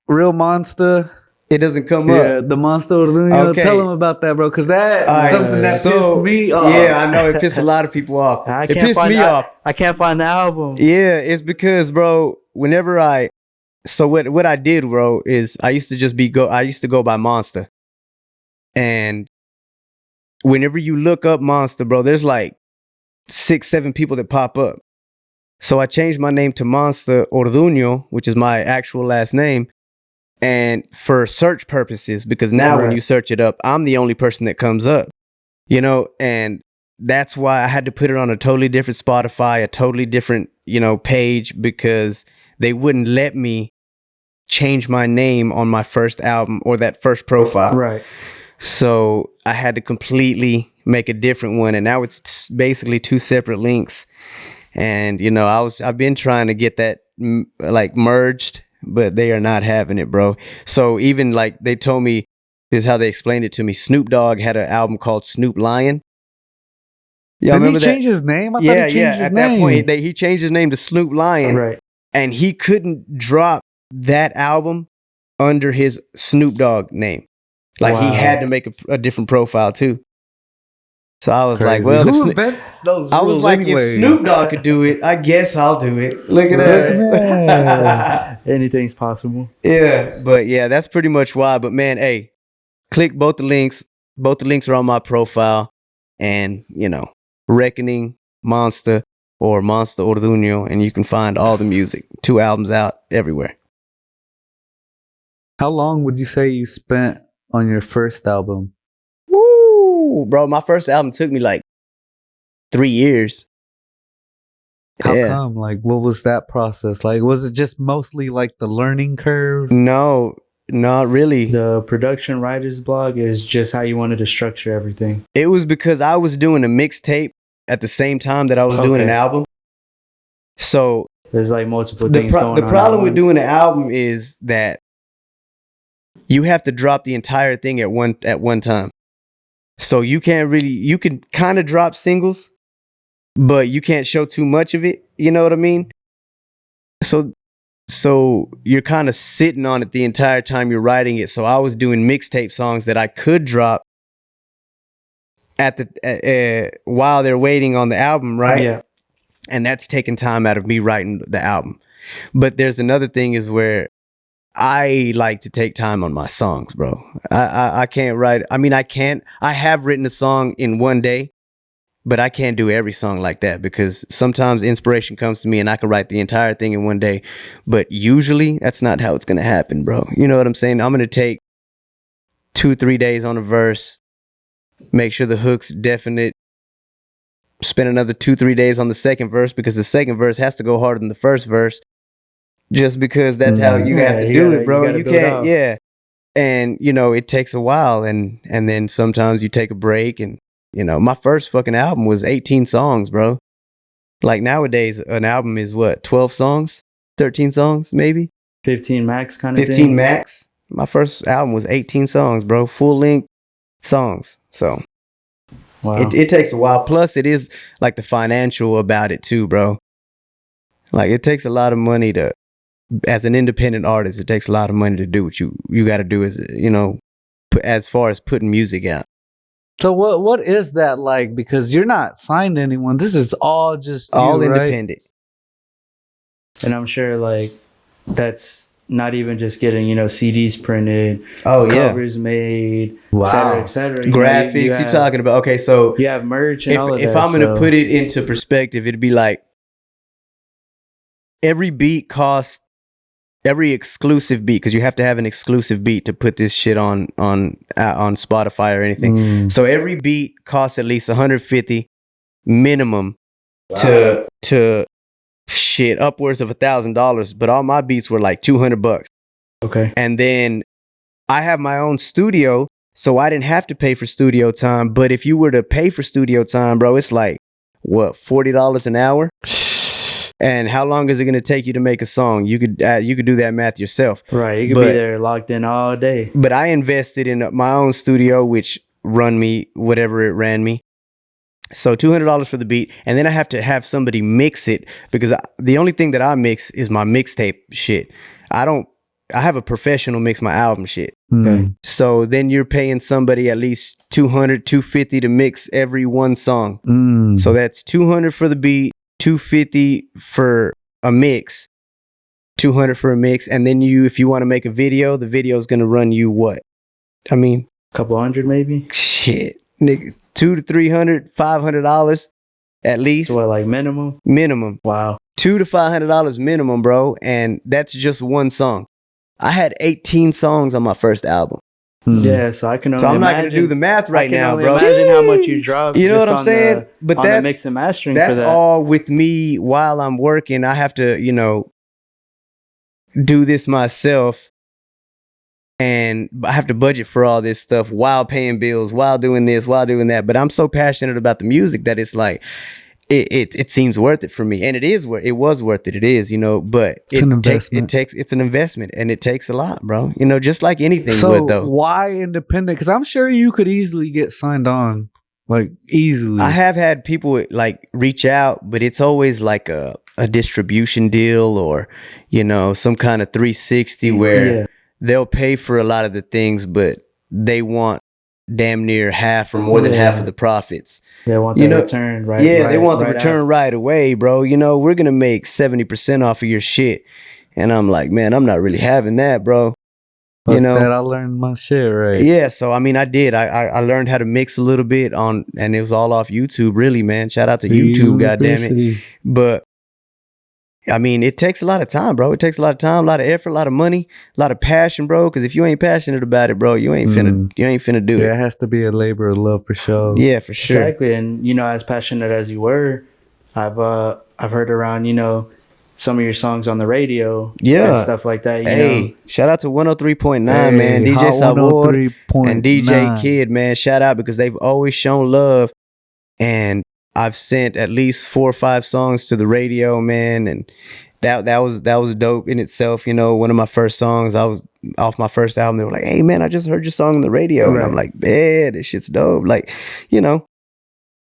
Real Monsta, it doesn't come yeah, up. The Monsta Orduno. Okay. Tell them about that, bro, because that's something that pissed me off. Yeah, I know it pissed a lot of people off. It pissed me off. I can't find the album. Yeah, it's because, bro, whenever what I did, bro, is I used to go by Monsta. And whenever you look up Monsta, bro, there's like 6-7 people that pop up. So I changed my name to Monsta Orduno, which is my actual last name, and for search purposes, because now when you search it up, I'm the only person that comes up, and that's why I had to put it on a totally different Spotify, a totally different, page, because they wouldn't let me change my name on my first album or that first profile. Right. So I had to completely make a different one, and now it's basically 2 separate links. And I've been trying to get that like merged, but they are not having it, bro. So even like they told me, this is how they explained it to me. Snoop Dogg had an album called Snoop Lion. Yeah, did he change his name? I thought he changed his at name. that point, he changed his name to Snoop Lion. Right. and he couldn't drop that album under his Snoop Dogg name. Like he had to make a different profile too. So I was like, well, who invents those I was rules like, anyway? if Snoop Dogg could do it, I guess I'll do it. Look at that. Anything's possible. Yeah, but yeah, that's pretty much why. But man, hey, click both the links. Both the links are on my profile, and you know, Reckoning, Monsta, or Monsta Orduno, and you can find all the music. 2 albums out everywhere. How long would you say you spent on your first album? Woo, bro! My first album took me like 3 years. How come? Like, what was that process? Like, was it just mostly like the learning curve? No, not really. The production writer's blog is just how you wanted to structure everything. It was because I was doing a mixtape at the same time that I was doing an album. So there's like multiple things going on. The problem with doing an album is that you have to drop the entire thing at one time. So you can't really, you can kind of drop singles, but you can't show too much of it. You know what I mean? So you're kind of sitting on it the entire time you're writing it. So I was doing mixtape songs that I could drop at the while they're waiting on the album, right? Yeah. And that's taking time out of me writing the album. But there's another thing is where I like to take time on my songs, bro. I can't write. I mean, I have written a song in one day, but I can't do every song like that because sometimes inspiration comes to me and I can write the entire thing in one day. But usually that's not how it's going to happen, bro. You know what I'm saying? I'm going to take 2-3 days on a verse, make sure the hook's definite, spend another 2-3 days on the second verse because the second verse has to go harder than the first verse. Just because that's how you have to do it, bro. You can't, yeah. And, you know, it takes a while. And then sometimes you take a break. And, you know, my first fucking album was 18 songs, bro. Like nowadays, an album is what, 12 songs? 13 songs, maybe? 15 max kind of 15 thing? 15 max. My first album was 18 songs, bro. Full length songs. So wow. It takes a while. Plus, it is like the financial about it too, bro. Like it takes a lot of money to, as an independent artist, it takes a lot of money to do what you got to do as, you know, as far as putting music out. So what is that like? Because you're not signed to anyone. This is all just all you, independent. Right? And I'm sure like that's not even just getting, you know, CDs printed, covers made, et cetera, et cetera. Graphics, you're talking about. Okay, so you have merch and all of that. If I'm going to put it into perspective, it'd be like every beat costs, every exclusive beat, because you have to have an exclusive beat to put this shit on Spotify or anything. So every beat costs at least $150 minimum to shit upwards of $1,000. But all my beats were like $200. Okay. And then I have my own studio, so I didn't have to pay for studio time. But if you were to pay for studio time, bro, it's like what, $40 an hour? And how long is it going to take you to make a song? You could do that math yourself. Right. You could be there locked in all day. But I invested in my own studio, which run me whatever it ran me. So $200 for the beat. And then I have to have somebody mix it because the only thing that I mix is my mixtape shit. I have a professional mix my album shit. Okay. So then you're paying somebody at least $200, $250 to mix every one song. So that's $200 for the beat, $250 for a mix, $200 for a mix, and then if you want to make a video, the video is gonna run you what? I mean, a couple hundred maybe. Shit, nigga, $200 to $300, $500 at least. So what, like minimum? Minimum. Wow. $200 to $500 minimum, bro, and that's just one song. I had 18 songs on my first album. Yeah, so I can only I'm imagine, not gonna do the math right now, bro. Imagine how much you dropped. You know what I'm saying? But that's mix and mastering. That's for that. all with me while I'm working. I have to, you know, do this myself, and I have to budget for all this stuff while paying bills, while doing this, while doing that. But I'm so passionate about the music that it's like it seems worth it for me, and it was worth it. It is, you know, but it's an investment, and it takes a lot, bro. You know, just like anything would, though. Why independent? Because I'm sure you could easily get signed on. Like easily. I have had people like reach out, but it's always like a distribution deal or, you know, some kind of 360 where they'll pay for a lot of the things, but they want damn near half or more than half of the profits. They want the return right. Yeah, they want the return right away, bro. You know, we're gonna make 70% off of your shit, and I'm like, man, I'm not really having that, bro. But you know, that I learned my shit right. Yeah, so I mean, I did. I learned how to mix a little bit on, and it was all off YouTube, really, man. Shout out to YouTube, goddamn it. But I mean, it takes a lot of time, bro. It takes a lot of time, a lot of effort, a lot of money, a lot of passion, bro. Because if you ain't passionate about it, bro, you ain't finna do it. Yeah, it has to be a labor of love for sure. Yeah, for sure. Exactly, and you know, as passionate as you were, I've heard around, you know, some of your songs on the radio, and stuff like that. You know, shout out to 103.9, man, DJ Sabor and DJ Kid, man. Shout out because they've always shown love, and I've sent at least 4 or 5 songs to the radio, man, and that was dope in itself. You know, one of my first songs, I was off my first album. They were like, "Hey, man, I just heard your song on the radio," and I'm like, "Man, this shit's dope." Like, you know,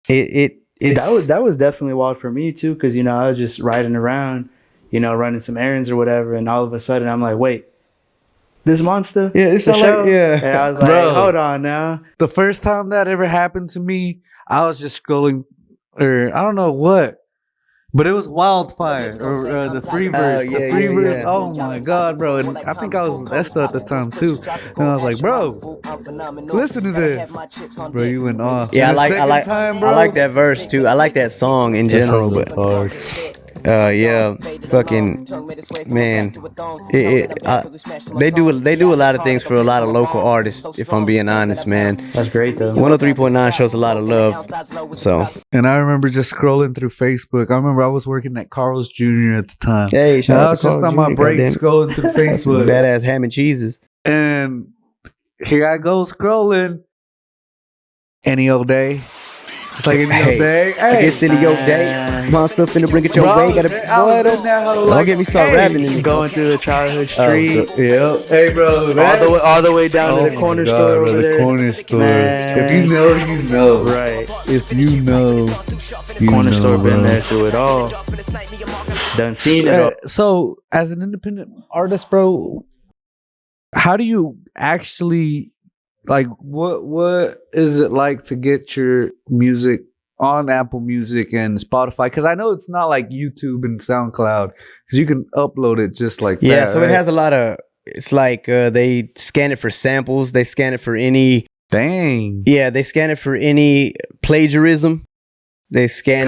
that was definitely wild for me too, because you know I was just riding around, you know, running some errands or whatever, and all of a sudden I'm like, "Wait, this Monsta?" Yeah, it's the show. Like, yeah, and I was like, bro, hold on now. The first time that ever happened to me, I was just scrolling. Or I don't know what, but it was Wildfire or the free verse. The free verse. Oh my god, bro! And I think I was with Esther at the time too. And I was like, bro, listen to this, bro. You went off. Yeah, I like that verse too. I like that song in general, but yeah, fucking man, they do a lot of things for a lot of local artists. If I'm being honest, man, that's great though. 103.9 shows a lot of love. So, and I remember just scrolling through Facebook. I remember I was working at Carl's Jr. at the time. Hey, shout out I was to just on my break scrolling through Facebook. Badass ham and cheeses. And here I go scrolling. Any old day. It's like any old day. Hey, it's any old day. Monsta finna bring it your way. Don't get me started rapping. And going through the childhood street. Hey, bro. All the way down to the corner store over there. Corner store. Man. If you know, you know. Right. If you know, you corner know, store bro. been there through it all. Done seen it all. So, as an independent artist, bro, how do you actually... Like, what is it like to get your music on Apple Music and Spotify? Because I know it's not like YouTube and SoundCloud, because you can upload it just like that. Yeah, so right? It has a lot of... It's like they scan it for samples. They scan it for any... Dang. Yeah, they scan it for any plagiarism. They scan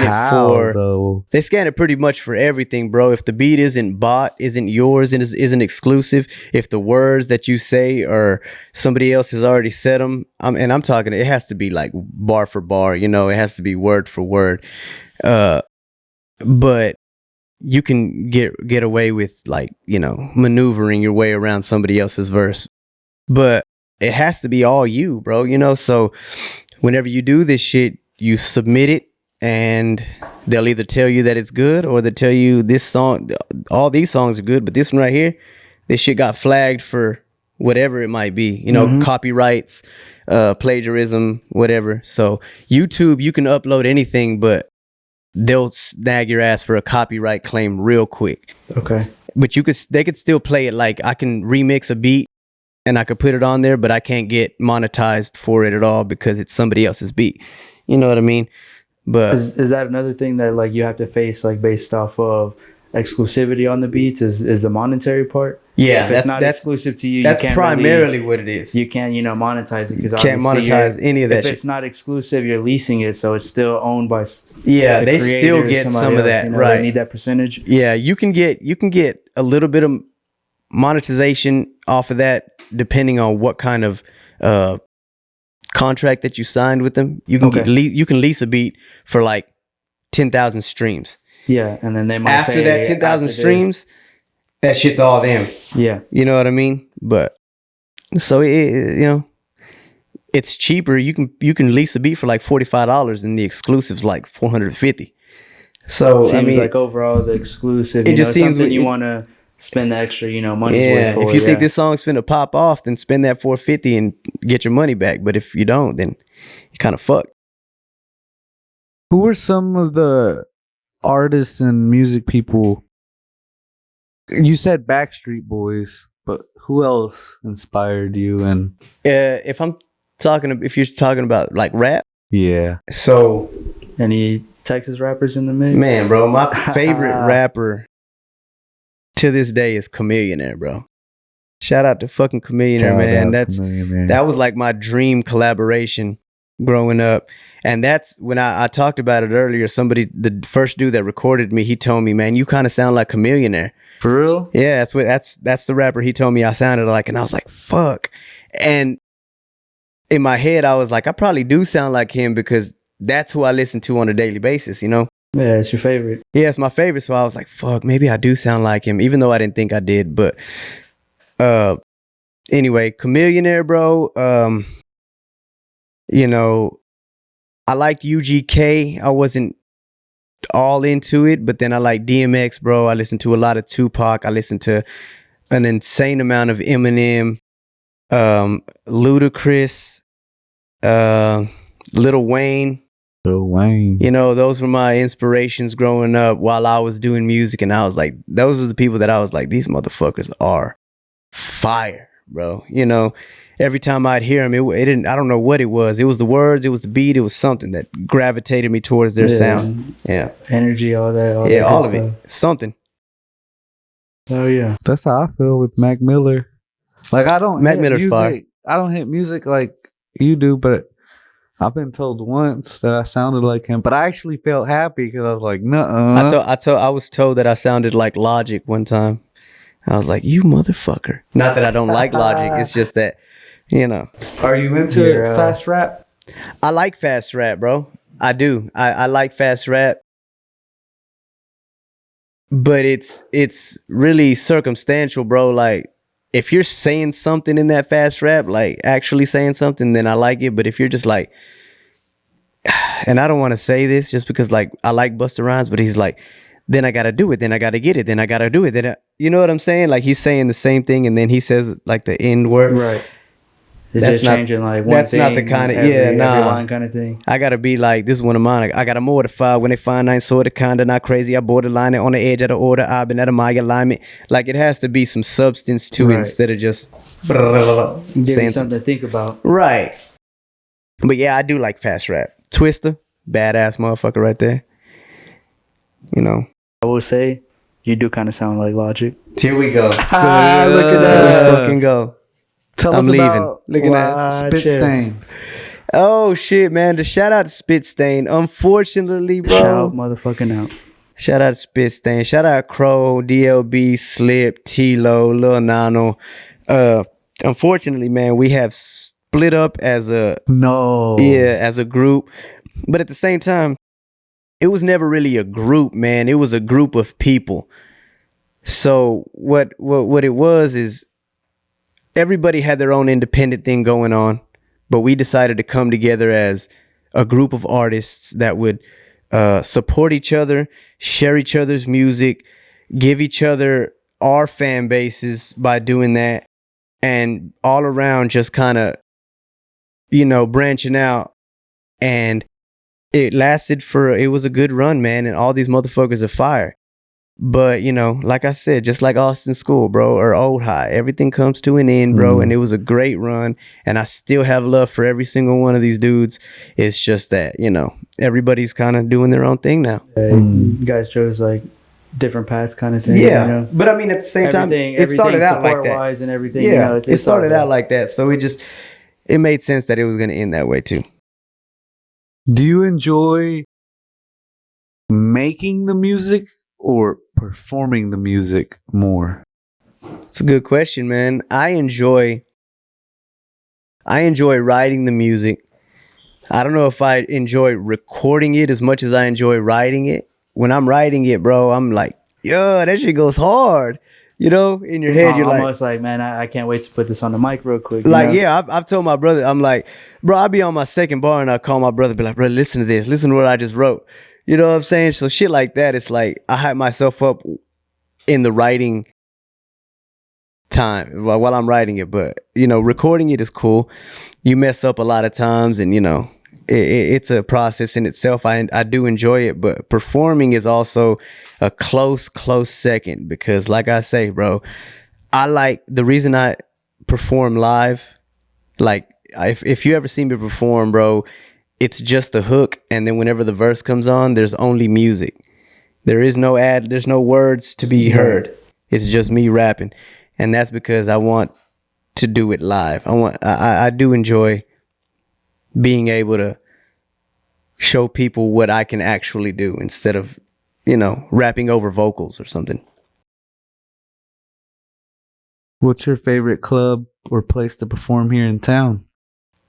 They scan it pretty much for everything, bro. If the beat isn't bought, isn't yours, and isn't exclusive, if the words that you say or somebody else has already said them, and I'm talking, it has to be like bar for bar, you know, it has to be word for word. But you can get away with, like, you know, maneuvering your way around somebody else's verse. But it has to be all you, bro, you know? So whenever you do this shit, you submit it, and they'll either tell you that it's good, or they'll tell you this song, all these songs are good, but this one right here, this shit got flagged for whatever it might be, you know, copyrights, plagiarism, whatever. So YouTube, you can upload anything, but they'll snag your ass for a copyright claim real quick. Okay. But they could still play it. Like, I can remix a beat and I could put it on there, but I can't get monetized for it at all because it's somebody else's beat. You know what I mean? But is that another thing that, like, you have to face, like, based off of exclusivity on the beats, is the monetary part? Yeah, if it's not exclusive to you, that's you can't primarily what it is. You can't, you know, monetize it, because can't monetize any of that. If it's not exclusive, you're leasing it, so it's still owned by they still get some of that, you know, right? They need that percentage. Yeah, you can get a little bit of monetization off of that, depending on what kind of contract that you signed with them. You can you can lease a beat for like 10,000 streams. Yeah, and then they might after say, that 10,000 streams, that shit's all them. Yeah, you know what I mean. But so you know, it's cheaper. You can lease a beat for like $45, and the exclusive's like $450. So seems I mean, like overall the exclusive, it just seems something you want to spend the extra, you know, money's worth for. If you think this song's finna pop off, then spend that $450 and get your money back. But if you don't, then you kind of fucked. Who were some of the artists and music people? You said Backstreet Boys, but who else inspired you? And If you're talking about like rap, yeah, so Any Texas rappers in the mix? man, bro, my favorite rapper to this day is Chameleonaire, bro. Shout out to fucking Chameleonaire, man. That was like my dream collaboration growing up. And that's when I talked about it earlier. The first dude that recorded me, he told me, man, you kind of sound like Chameleonaire. For real? Yeah, that's the rapper he told me I sounded like. And I was like, fuck. And in my head, I was like, I probably do sound like him because that's who I listen to on a daily basis, you know? Yeah, it's your favorite. Yeah, it's my favorite. So I was like, fuck, maybe I do sound like him, even though I didn't think I did. But anyway, Chameleonaire, bro. You know, I liked UGK. I wasn't all into it, but then I like DMX, bro. I listened to a lot of Tupac. I listened to an insane amount of Eminem, Ludacris, Lil Wayne. Lil Wayne. You know, those were my inspirations growing up while I was doing music. And I was like, those are the people that I was like, these motherfuckers are fire, bro. You know, every time I'd hear them, it didn't, I don't know what it was. It was the words, it was the beat, it was something that gravitated me towards their sound. Yeah. Energy, all that. All of it. Something. Oh, yeah. That's how I feel with Mac Miller. Like, Mac Miller's fire. I don't hit music like you do, but I've been told once that I sounded like him, but I actually felt happy because I was like, nuh-uh. I was told that I sounded like Logic one time. I was like, you motherfucker. Not that I don't like Logic. It's just that, you know. Are you into fast rap? I like fast rap, bro. I do. I like fast rap. But it's really circumstantial, bro. Like, if you're saying something in that fast rap, like actually saying something, then I like it. But if you're just like, and I don't want to say this just because like I like Busta Rhymes, but he's like, then I gotta do it, then I gotta get it, then I gotta do it. You know what I'm saying? Like he's saying the same thing, and then he says like the end word. Right. It's just changing like one that's thing. That's not the kind of every line kind of thing. I gotta be like, this is one of mine. I gotta mortify when they find I ain't sorta kinda not crazy. I borderline it on the edge of the order. I've been at my alignment. Like it has to be some substance to it instead of just saying something to think about. Right. But yeah, I do like fast rap. Twister, badass motherfucker right there. You know. I will say, you do kind of sound like Logic. Here we go. Look at that. Fucking go. Tell I'm us leaving. About Look at that. Spit Stain. Oh shit, man. The shout out to Spit Stain. Unfortunately, bro. Shout motherfucking out. Shout out to Spit Stain. Shout out Crow, DLB, Slip, T-Lo, Lil Nano. Unfortunately, man, we have split up as a group. But at the same time, it was never really a group, man. It was a group of people. So what it was is everybody had their own independent thing going on, but we decided to come together as a group of artists that would support each other, share each other's music, give each other our fan bases by doing that, and all around just kind of, you know, branching out. And it was a good run, man, and all these motherfuckers are fire. But, you know, like I said, just like Austin School, bro, or Old High, everything comes to an end, bro. And it was a great run. And I still have love for every single one of these dudes. It's just that, you know, everybody's kind of doing their own thing now. You guys chose like different paths kind of thing. Yeah. You know? But I mean, at the same time, it started out like that. And everything, yeah, you know, it started out like that. So it made sense that it was going to end that way too. Do you enjoy making the music or performing the music more? It's a good question, man. I enjoy writing the music. I don't know if I enjoy recording it as much as I enjoy writing it. When I'm writing it, bro, I'm like, yo, that shit goes hard. You know, in your head, you're almost like, man, I can't wait to put this on the mic real quick. Like, yeah, I've told my brother, I'm like, bro, I'll be on my second bar and I'll call my brother, be like, bro, listen to this. Listen to what I just wrote. You know what I'm saying? So shit like that, it's like I hype myself up in the writing time while I'm writing it. But, you know, recording it is cool. You mess up a lot of times and, you know, it's a process in itself. I do enjoy it, but performing is also a close second, because like I say, bro, I like the reason I perform live. Like if you ever see me perform, bro, it's just the hook, and then whenever the verse comes on, there's only music. There is no ad, there's no words to be heard. It's just me rapping, and that's because I want to do it live. I do enjoy being able to show people what I can actually do instead of, rapping over vocals or something. What's your favorite club or place to perform here in town?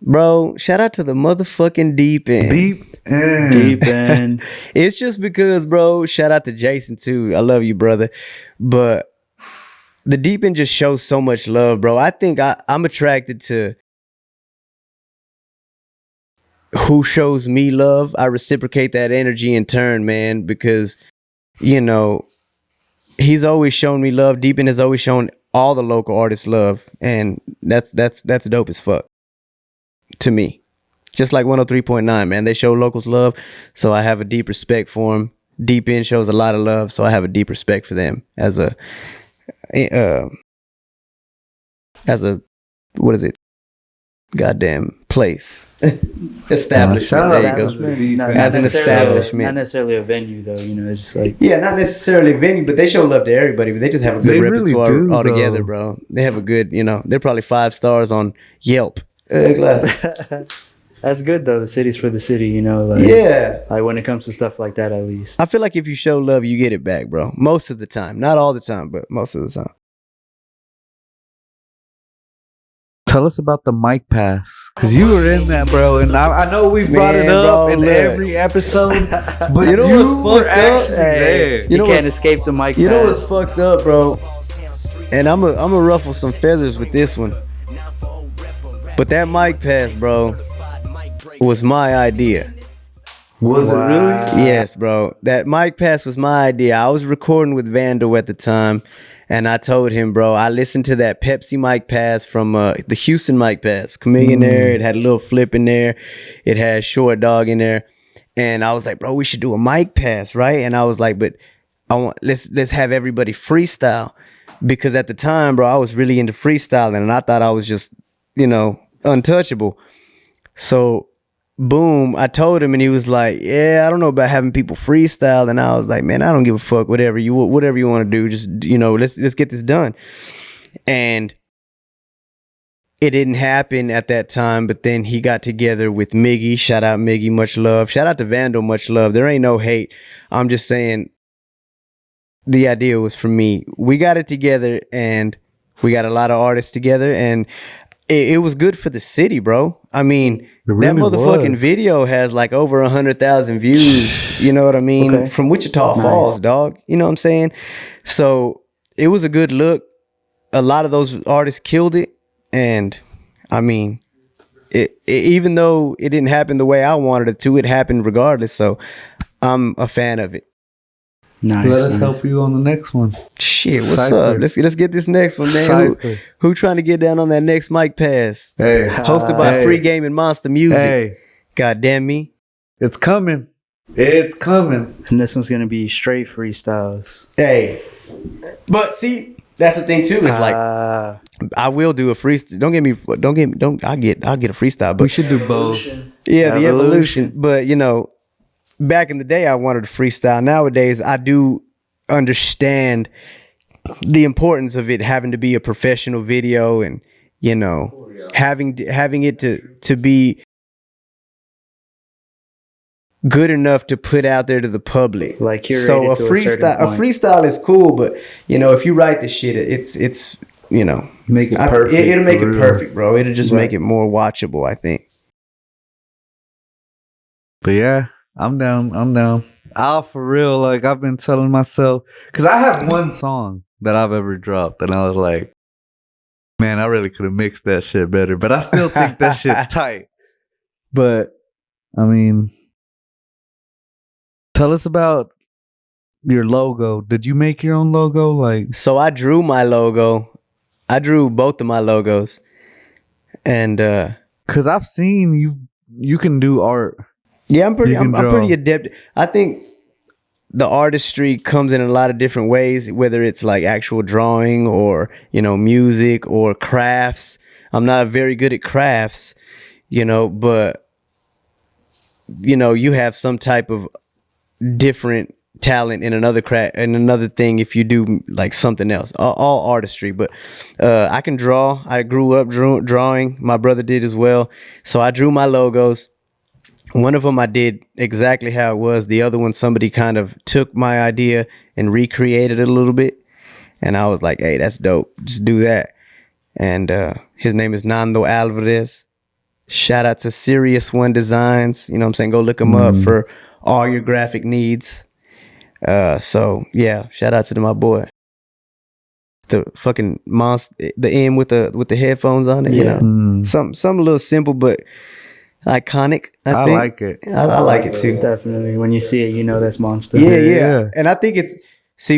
Bro, shout out to the motherfucking Deep End. Deep End. It's just because, bro, shout out to Jason too. I love you, brother. But the Deep End just shows so much love, bro. I think I'm attracted to who shows me love. I reciprocate that energy in turn, man, because, he's always shown me love. Deep End has always shown all the local artists love, and that's dope as fuck to me. Just like 103.9, man, they show locals love, so I have a deep respect for them. Deep End shows a lot of love, so I have a deep respect for them as a what is it? Goddamn place. Establishment. There you go. Not As an establishment. Not necessarily a venue, though. It's just like... Yeah, not necessarily a venue, but they show love to everybody. But they just have a good repertoire really do, altogether, though. bro. They have a good, they're probably 5 stars on Yelp. That's good, though. The city's for the city, Yeah. Like when it comes to stuff like that, at least. I feel like if you show love, you get it back, bro. Most of the time. Not all the time, but most of the time. Tell us about the mic pass, because you were in that, bro, and I know we brought it up in every episode, but you know what's fucked up? Hey, you can't escape the mic pass. You know what's fucked up, bro? And I'm a ruffle some feathers with this one. But that mic pass, bro, was my idea. Was it really? Yes, bro. That mic pass was my idea. I was recording with Vandal at the time, and I told him, bro, I listened to that Pepsi mic pass from the Houston mic pass. Chameleon there. It had a little flip in there. It had Short Dog in there. And I was like, bro, we should do a mic pass, right? And I was like, but let's have everybody freestyle. Because at the time, bro, I was really into freestyling, and I thought I was just, untouchable. So boom, I told him, and he was like, yeah, I don't know about having people freestyle. And I was like, man, I don't give a fuck. Whatever you want to do, just, let's get this done. And it didn't happen at that time, but then he got together with Miggy. Shout out Miggy, much love. Shout out to Vandal, much love. There ain't no hate. I'm just saying the idea was for me. We got it together, and we got a lot of artists together, and it was good for the city, bro. I mean, really that motherfucking video has like over 100,000 views. You know what I mean? Okay. From Wichita Falls, dog. You know what I'm saying? So it was a good look. A lot of those artists killed it. And I mean, even though it didn't happen the way I wanted it to, it happened regardless. So I'm a fan of it. Nice. Let us help you on the next one. Shit, what's Cypher. Up? Let's get this next one, man. Who trying to get down on that next mic pass? Hey, hosted by Free Game and Monsta Music. Hey, God damn me, it's coming. It's coming. And this one's gonna be straight freestyles. Hey, but see, that's the thing too. Is like I will do a freestyle. I'll get a freestyle. But we should do both. Yeah, the evolution. But back in the day, I wanted to freestyle. Nowadays, I do understand the importance of it having to be a professional video, and having it to be good enough to put out there to the public. Like so a freestyle is cool, but if you write the shit, it's make it perfect. It'll make it perfect, bro. It'll just make it more watchable, I think. But yeah. I'm down. For real, like I've been telling myself, because I have one song that I've ever dropped, and I was like, man, I really could have mixed that shit better, but I still think that shit's tight. But I mean, tell us about your logo. Did you make your own logo? So I drew my logo. I drew both of my logos, and because I've seen you can do art. Yeah, I'm pretty. You can I'm draw. pretty adept. I think the artistry comes in a lot of different ways, whether it's like actual drawing or music or crafts. I'm not very good at crafts, but you have some type of different talent in another craft and another thing if you do like something else. All artistry, but I can draw. I grew up drawing. My brother did as well, so I drew my logos. One of them I did exactly how it was. The other one, somebody kind of took my idea and recreated it a little bit. And I was like, hey, that's dope. Just do that. And his name is Nando Alvarez. Shout out to Serious One Designs. You know what I'm saying? Go look him up for all your graphic needs. So, yeah, shout out to my boy. The fucking Monsta, the M with the headphones on it. Yeah. Something a little simple, but iconic. I think. like it. I like it too. Definitely. When you see it, that's Monsta. Yeah. And I think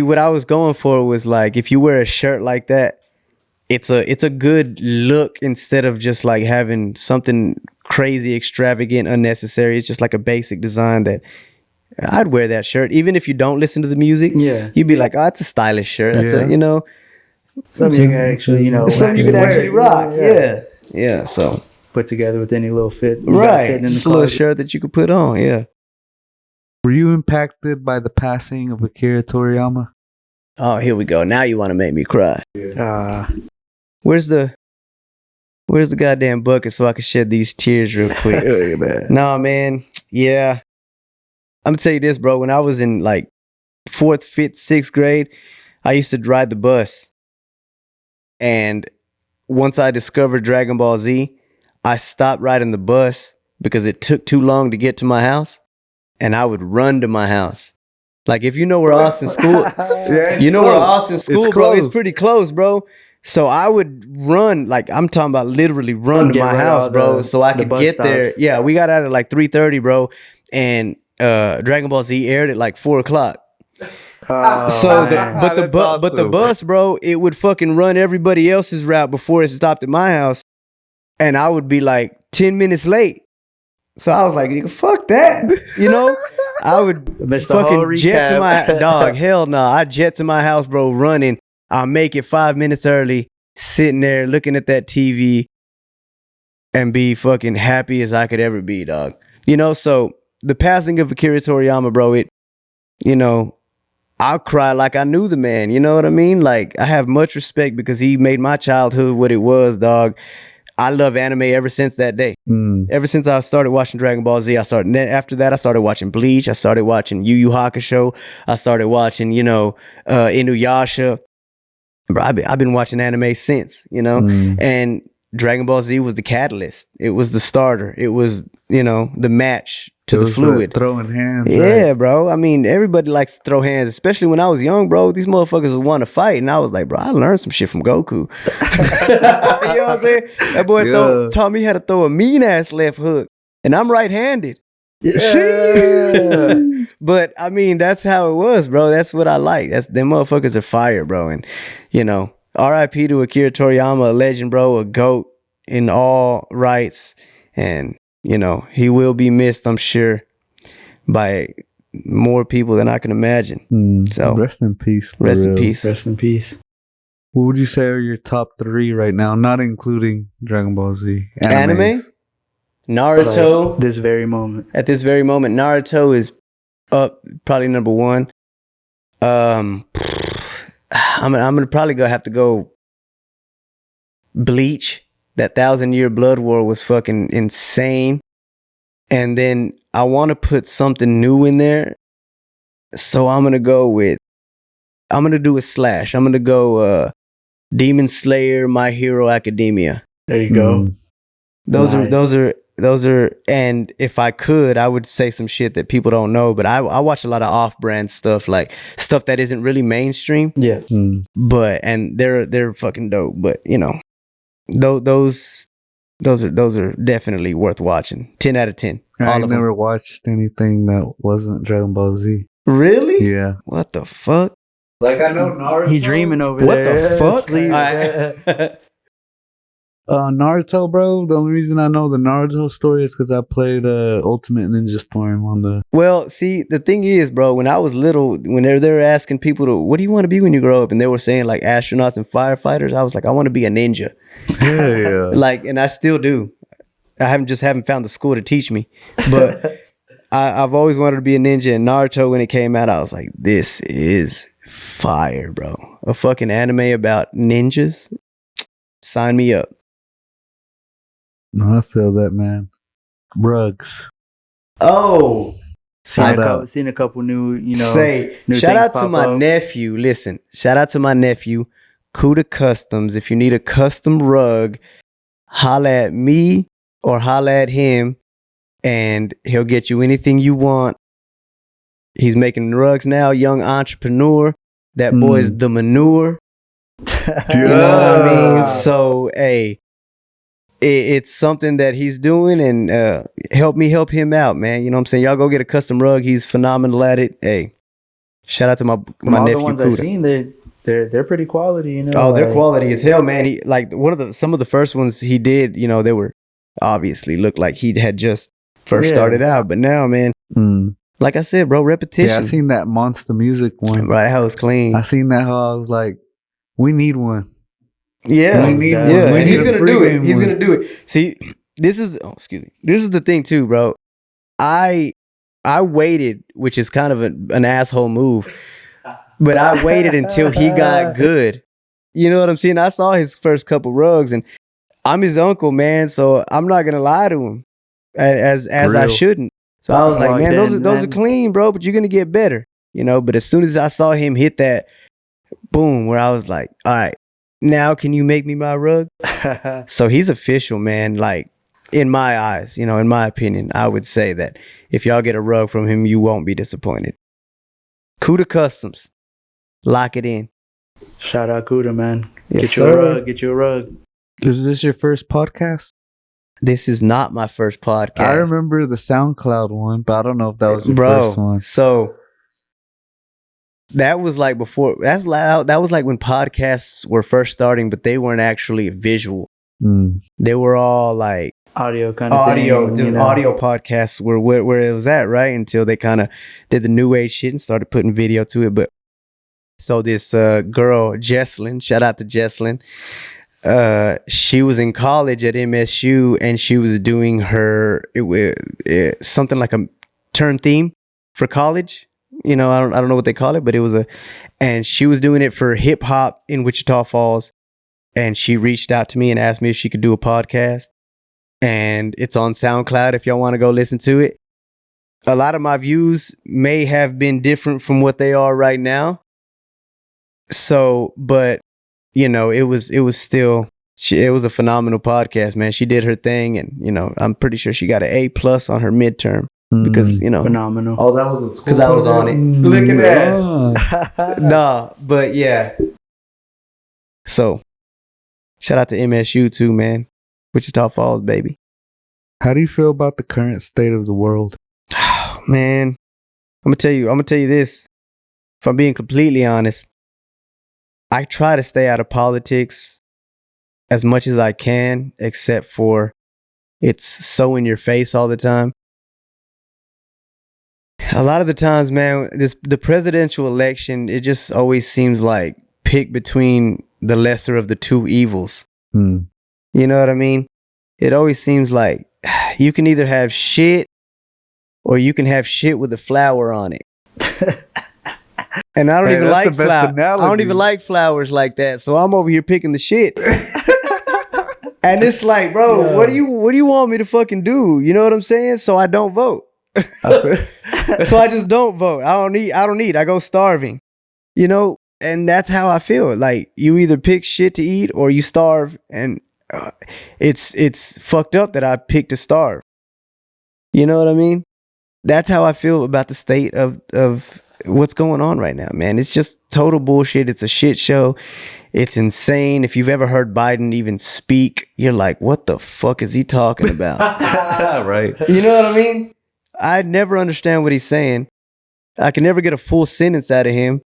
what I was going for was like, if you wear a shirt like that, it's a good look instead of just like having something crazy, extravagant, unnecessary. It's just like a basic design that I'd wear that shirt. Even if you don't listen to the music, you'd be like, oh, it's a stylish shirt. That's something you can actually, something you could actually rock. Yeah. So put together with any little fit. Right. Just a little shirt that you could put on. Yeah. Were you impacted by the passing of Akira Toriyama? Oh, here we go. Now you want to make me cry. Where's the goddamn bucket so I can shed these tears real quick? Nah, man. Yeah. I'm gonna tell you this, bro. When I was in like 4th, 5th, 6th grade, I used to ride the bus. And once I discovered Dragon Ball Z, I stopped riding the bus because it took too long to get to my house, and I would run to my house. Like, if you know where Austin School, where Austin School, bro, it's pretty close, bro. So I would run, like, I'm talking about literally run to my house, bro, so I could get there. Yeah, we got out at like 3:30, bro, and Dragon Ball Z aired at like 4:00. But the bus, bro, it would fucking run everybody else's route before it stopped at my house. And I would be like 10 minutes late. So I was like, nigga, fuck that. I would fucking jet to my dog. Hell no. I jet to my house, bro, running. I'll make it 5 minutes early, sitting there looking at that TV and be fucking happy as I could ever be, dog. So the passing of Akira Toriyama, bro, I'll cry like I knew the man. You know what I mean? Like, I have much respect because he made my childhood what it was, dog. I love anime ever since that day. Ever since I started watching Dragon Ball Z, after that, I started watching Bleach. I started watching Yu Yu Hakusho. I started watching, Inuyasha. Bro, I've been watching anime since, and Dragon Ball Z was the catalyst. It was the starter. It was, the match to the fluid. Throwing hands. Yeah, right? bro. I mean, everybody likes to throw hands, especially when I was young, bro. These motherfuckers would want to fight. And I was like, bro, I learned some shit from Goku. You know what I'm saying? That boy taught me how to throw a mean ass left hook. And I'm right-handed. Yeah. But I mean, that's how it was, bro. That's what I like. Them motherfuckers are fire, bro. And, R.I.P. to Akira Toriyama, a legend, bro, a GOAT in all rights. And, he will be missed, I'm sure, by more people than I can imagine. So rest in peace. Rest in peace. Rest in peace. What would you say are your top 3 right now, not including Dragon Ball Z? Anime? Naruto. Like this very moment. At this very moment, Naruto is up, probably number 1. I'm gonna probably have to go Bleach. That 1,000-Year Blood War was fucking insane. And then I want to put something new in there. So I'm going to do a slash. I'm going to go Demon Slayer, My Hero Academia. There you go. Those are, and if I could, I would say some shit that people don't know, but I watch a lot of off-brand stuff, like stuff that isn't really mainstream. Yeah. And they're fucking dope, but those are definitely worth watching. 10 out of 10. I never watched anything that wasn't Dragon Ball Z. Really? Yeah. What the fuck? Like, I know Naruto. He dreaming over what there. What the fuck? Sleep. Naruto, bro. The only reason I know the Naruto story is because I played Ultimate Ninja Storm on the. Well, see, the thing is, bro, when I was little, when they were asking people to, what do you want to be when you grow up? And they were saying like astronauts and firefighters. I was like, I want to be a ninja. Yeah. Like, and I still do. I haven't found the school to teach me, but I've always wanted to be a ninja. And Naruto, when it came out, I was like, this is fire, bro. A fucking anime about ninjas. Sign me up. No, I feel that, man. Rugs. Oh, Seen a couple new, new shout things out to pop my up. nephew. Listen, shout out to my nephew, Kuda Customs. If you need a custom rug, holla at me or holla at him, and he'll get you anything you want. He's making rugs now, young entrepreneur. That boy's the manure. You know what I mean? So, hey, it's something that he's doing, and help me help him out, man. You know what I'm saying? Y'all go get a custom rug. He's phenomenal at it. Hey, shout out to my From all nephew the ones Kuda. I've seen, they're pretty quality, you know. Oh, they're like- quality as hell, man. He like some of the first ones he did, you know, they were obviously looked like he had just first Yeah. started out, but now, man, like I said, bro, repetition. Yeah, I seen that Monsta music one. Right, how it's clean. I seen that how I was like, we need one. Yeah, We need one. yeah, We and need he's a gonna do it. pregame He's one. gonna do it. See, this is This is the thing too, bro. I waited, which is kind of an asshole move, but I waited until he got good. You know what I'm saying? I saw his first couple rugs, and I'm his uncle, man. So I'm not gonna lie to him as I Real. shouldn't. So I was like, Locked man, in, those are man. clean, bro. But you're gonna get better, you know. But as soon as I saw him hit that boom, where I was like, all right, now can you make me my rug? So he's official, man. Like, in my eyes, you know, in my opinion, I would say that if y'all get a rug from him, you won't be disappointed. Kuda Customs. Lock it in. Shout out Kuda, man. Yes, Get you a sir. rug. Get you a rug. Is this your first podcast? This is not my first podcast. I remember the SoundCloud one, but I don't know if that was your Bro, first one. so that was like before. That's loud. That was like when podcasts were first starting, but they weren't actually visual. They were all like Audio kind of audio, thing. dude. you know. Audio podcasts were where it was at, right? Until they kind of did the new age shit and started putting video to it. But so this girl, Jesslyn, shout out to Jesslyn. She was in college at MSU, and she was doing her something like a turn theme for college. You know, I don't know what they call it, but it was and she was doing it for hip hop in Wichita Falls. And she reached out to me and asked me if she could do a podcast. And it's on SoundCloud if y'all want to go listen to it. A lot of my views may have been different from what they are right now. So, but you know, it was still, it was a phenomenal podcast, man. She did her thing, and you know, I'm pretty sure she got an A+ on her midterm because you know, Phenomenal. Oh, that was a school because I was on it. Look at that. that. Nah, but yeah. So, shout out to MSU too, man. Wichita Falls, baby. How do you feel about the current state of the world? Man, I'm gonna tell you this. If I'm being completely honest, I try to stay out of politics as much as I can, except for it's so in your face all the time. A lot of the times, man, the presidential election, it just always seems like pick between the lesser of the two evils. You know what I mean? It always seems like you can either have shit or you can have shit with a flower on it. And I don't Hey, even that's like the best flowers. I don't analogy. even like flowers like that. So I'm over here picking the shit. And it's like, bro, Yeah. what do you want me to fucking do? You know what I'm saying? So I don't vote. So I just don't vote. I don't need. I go starving. You know, and that's how I feel. Like, you either pick shit to eat or you starve, and it's fucked up that I picked to starve. You know what I mean? That's how I feel about the state of what's going on right now, man. It's just total bullshit. It's a shit show. It's insane. If you've ever heard Biden even speak, you're like, what the fuck is he talking about? Right. You know what I mean? I never understand what he's saying. I can never get a full sentence out of him.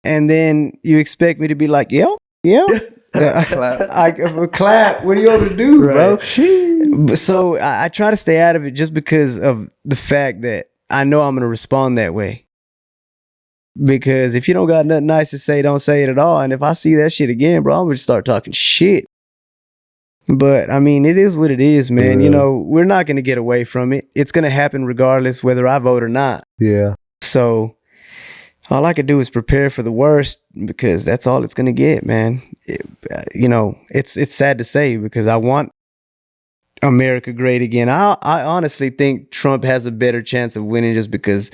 And then you expect me to be like, yeah. Clap. What are you going to do, bro? So I try to stay out of it just because of the fact that I know I'm going to respond that way. Because if you don't got nothing nice to say, don't say it at all. And if I see that shit again, bro, I'm going to start talking shit. But I mean, it is what it is, man. Yeah. You know, we're not going to get away from it. It's going to happen regardless whether I vote or not. Yeah. So all I could do is prepare for the worst because that's all it's going to get, man. You know, it's sad to say because I want America great again. I honestly think Trump has a better chance of winning just because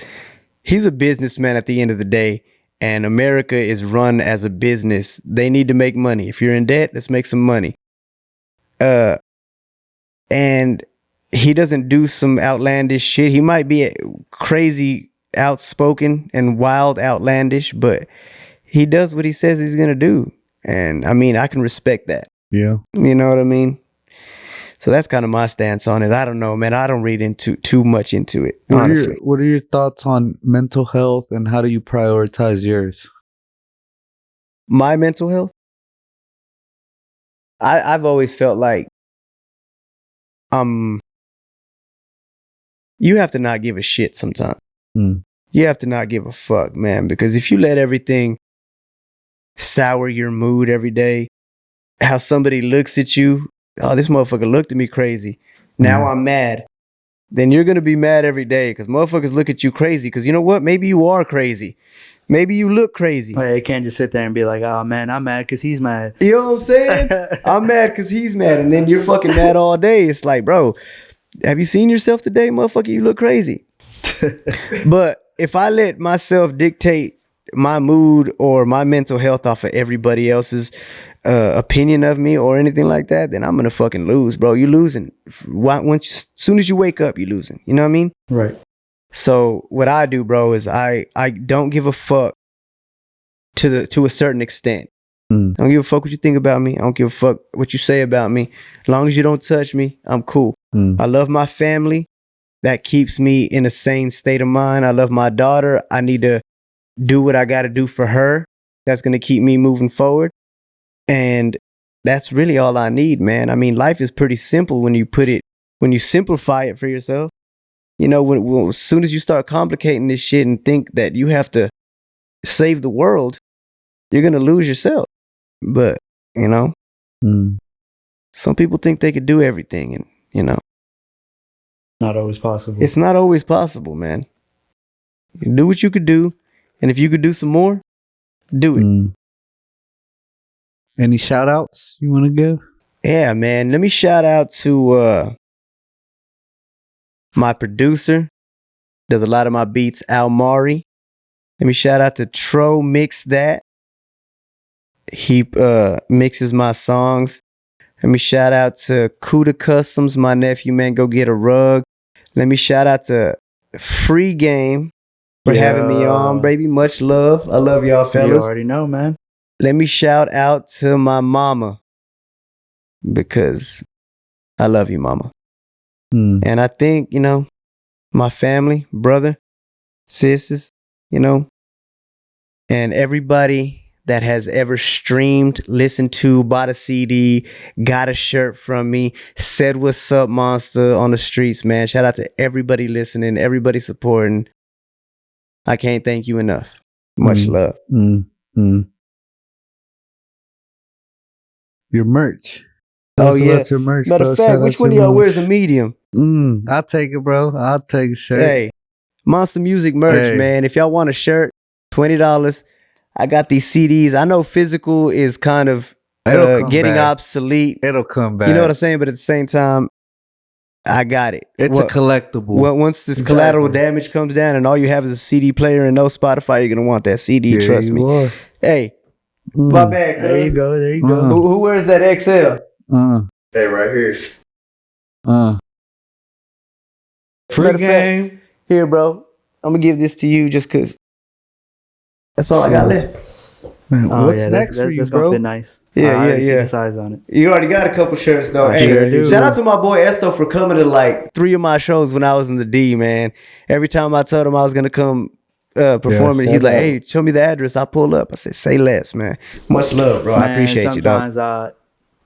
he's a businessman at the end of the day, and America is run as a business. They need to make money. If you're in debt, let's make some money. And he doesn't do some outlandish shit. He might be crazy, outspoken, and wild, outlandish, but he does what he says he's gonna do. And I mean, I can respect that. Yeah. You know what I mean? So that's kind of my stance on it. I don't know, man. I don't read into too much into it, honestly. What are your thoughts on mental health and how do you prioritize yours? My mental health? I've always felt like you have to not give a shit sometimes. You have to not give a fuck, man, because if you let everything sour your mood every day, how somebody looks at you, oh, this motherfucker looked at me crazy. Now I'm mad. Then you're going to be mad every day because motherfuckers look at you crazy because you know what? Maybe you are crazy. Maybe you look crazy. Like, you can't just sit there and be like, oh, man, I'm mad because he's mad. You know what I'm saying? I'm mad because he's mad. And then you're fucking mad all day. It's like, bro, have you seen yourself today, motherfucker? You look crazy. But if I let myself dictate my mood or my mental health off of everybody else's opinion of me or anything like that, then I'm gonna fucking lose, bro. You're losing. As soon as you wake up, you're losing. You know what I mean? Right. So what I do, bro, is I don't give a fuck to a certain extent. I don't give a fuck what you think about me. I don't give a fuck what you say about me. As long as you don't touch me, I'm cool. I love my family. That keeps me in a sane state of mind. I love my daughter. I need to do what I got to do for her. That's going to keep me moving forward. And that's really all I need, man. I mean, life is pretty simple when you simplify it for yourself. You know, as soon as you start complicating this shit and think that you have to save the world, you're going to lose yourself. But, you know, some people think they could do everything and, you know. Not always possible. It's not always possible, man. You do what you could do. And if you could do some more, do it. Any shout outs you want to give? Yeah, man. Let me shout out to my producer. Does a lot of my beats, Al Mari. Let me shout out to Tro Mix That. He mixes my songs. Let me shout out to Kuda Customs, my nephew, man. Go get a rug. Let me shout out to Free Game for having me on, baby. Much love. I love y'all, fellas. You already know, man. Let me shout out to my mama because I love you, mama. And I think, you know, my family, brother, sisters, you know, and everybody that has ever streamed, listened to, bought a CD, got a shirt from me, said what's up, Monsta, on the streets, man. Shout out to everybody listening, everybody supporting. I can't thank you enough. Much love. Your merch. Oh, yeah. Your merch, Matter bro. of fact, which one of y'all wears a medium? I'll take it, bro. I'll take a shirt. Hey, Monsta Music merch, man. If y'all want a shirt, $20. I got these CDs. I know physical is kind of getting obsolete. It'll come back. You know what I'm saying? But at the same time, I got it. It's a collectible. Well, once this collateral damage comes down and all you have is a CD player and no Spotify, you're going to want that CD. Trust me. Are. Hey, my bad. There you go. There you go. Who wears that XL? Hey, right here. Free game. Here, bro. I'm going to give this to you just because that's all I got left. Man, Oh, what's yeah, next for you, that's bro? gonna fit nice. Yeah, I already see yeah. the size on it. You already got a couple shirts, though. I Hey, sure do. shout out to my boy Esto for coming to like 3 of my shows when I was in the D, man. Every time I told him I was going to come performing. Yeah, He's like, shout out. hey, show me the address. I'll pull up. I said, say less, man. Much love, bro. I Man, appreciate you, dog. sometimes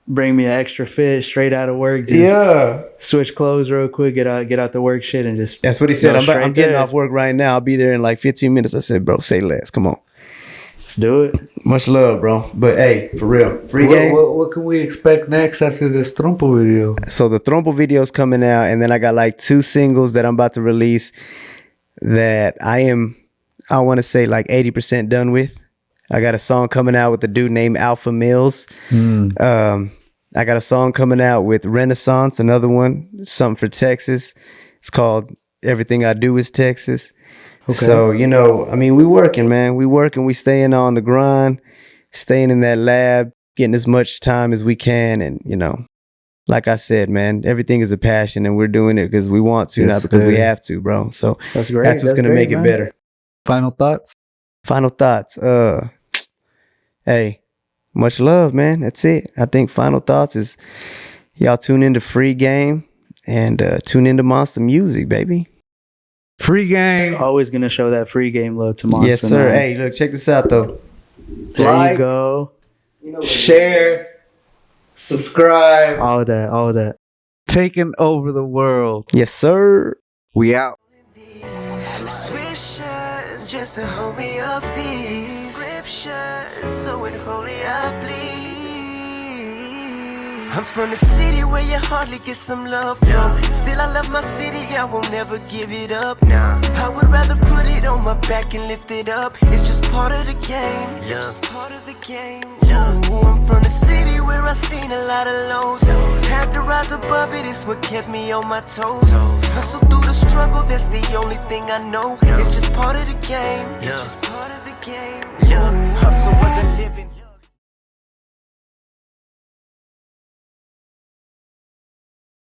bring me an extra fit straight out of work. Just switch clothes real quick, get out the work shit, and just. That's what he said. go I'm straight getting there. off work right now. I'll be there in like 15 minutes. I said, bro, say less. Come on. Let's do it. Much love, bro. But hey, for real, free game. What can we expect next after this Trompo video? So the Trompo video's coming out, and then I got like 2 singles that I'm about to release that I want to say like 80% done with. I got a song coming out with a dude named Alpha Mills. I got a song coming out with Renaissance, another one, something for Texas. It's called Everything I Do Is Texas. Okay. So, you know, I mean, we working, man. We working, we staying on the grind, staying in that lab, getting as much time as we can. And, you know, like I said, man, everything is a passion, and we're doing it because we want to, not because we have to, bro. So That's great. that's what's going to make it better. Final thoughts? Final thoughts. Hey, much love, man. That's it. I think final thoughts is y'all tune into Free Game and tune into Monsta Music, baby. Free game. Always gonna show that free game love to Monsta. Yes, sir. Man. Hey, look, check this out though. There Like, you go. Share. Subscribe. All of that. Taking over the world. Yes, sir. We out. Swishers just to hold me up these scriptures, so it holy I bleed. I'm from the city where you hardly get some love, no. Still I love my city, I won't never give it up, no. I would rather put it on my back and lift it up. It's just part of the game, it's just part of the game. Ooh, I'm from the city where I seen a lot of lows. Had to rise above it, it's what kept me on my toes. Hustle through the struggle, that's the only thing I know. It's just part of the game, it's just part of the game.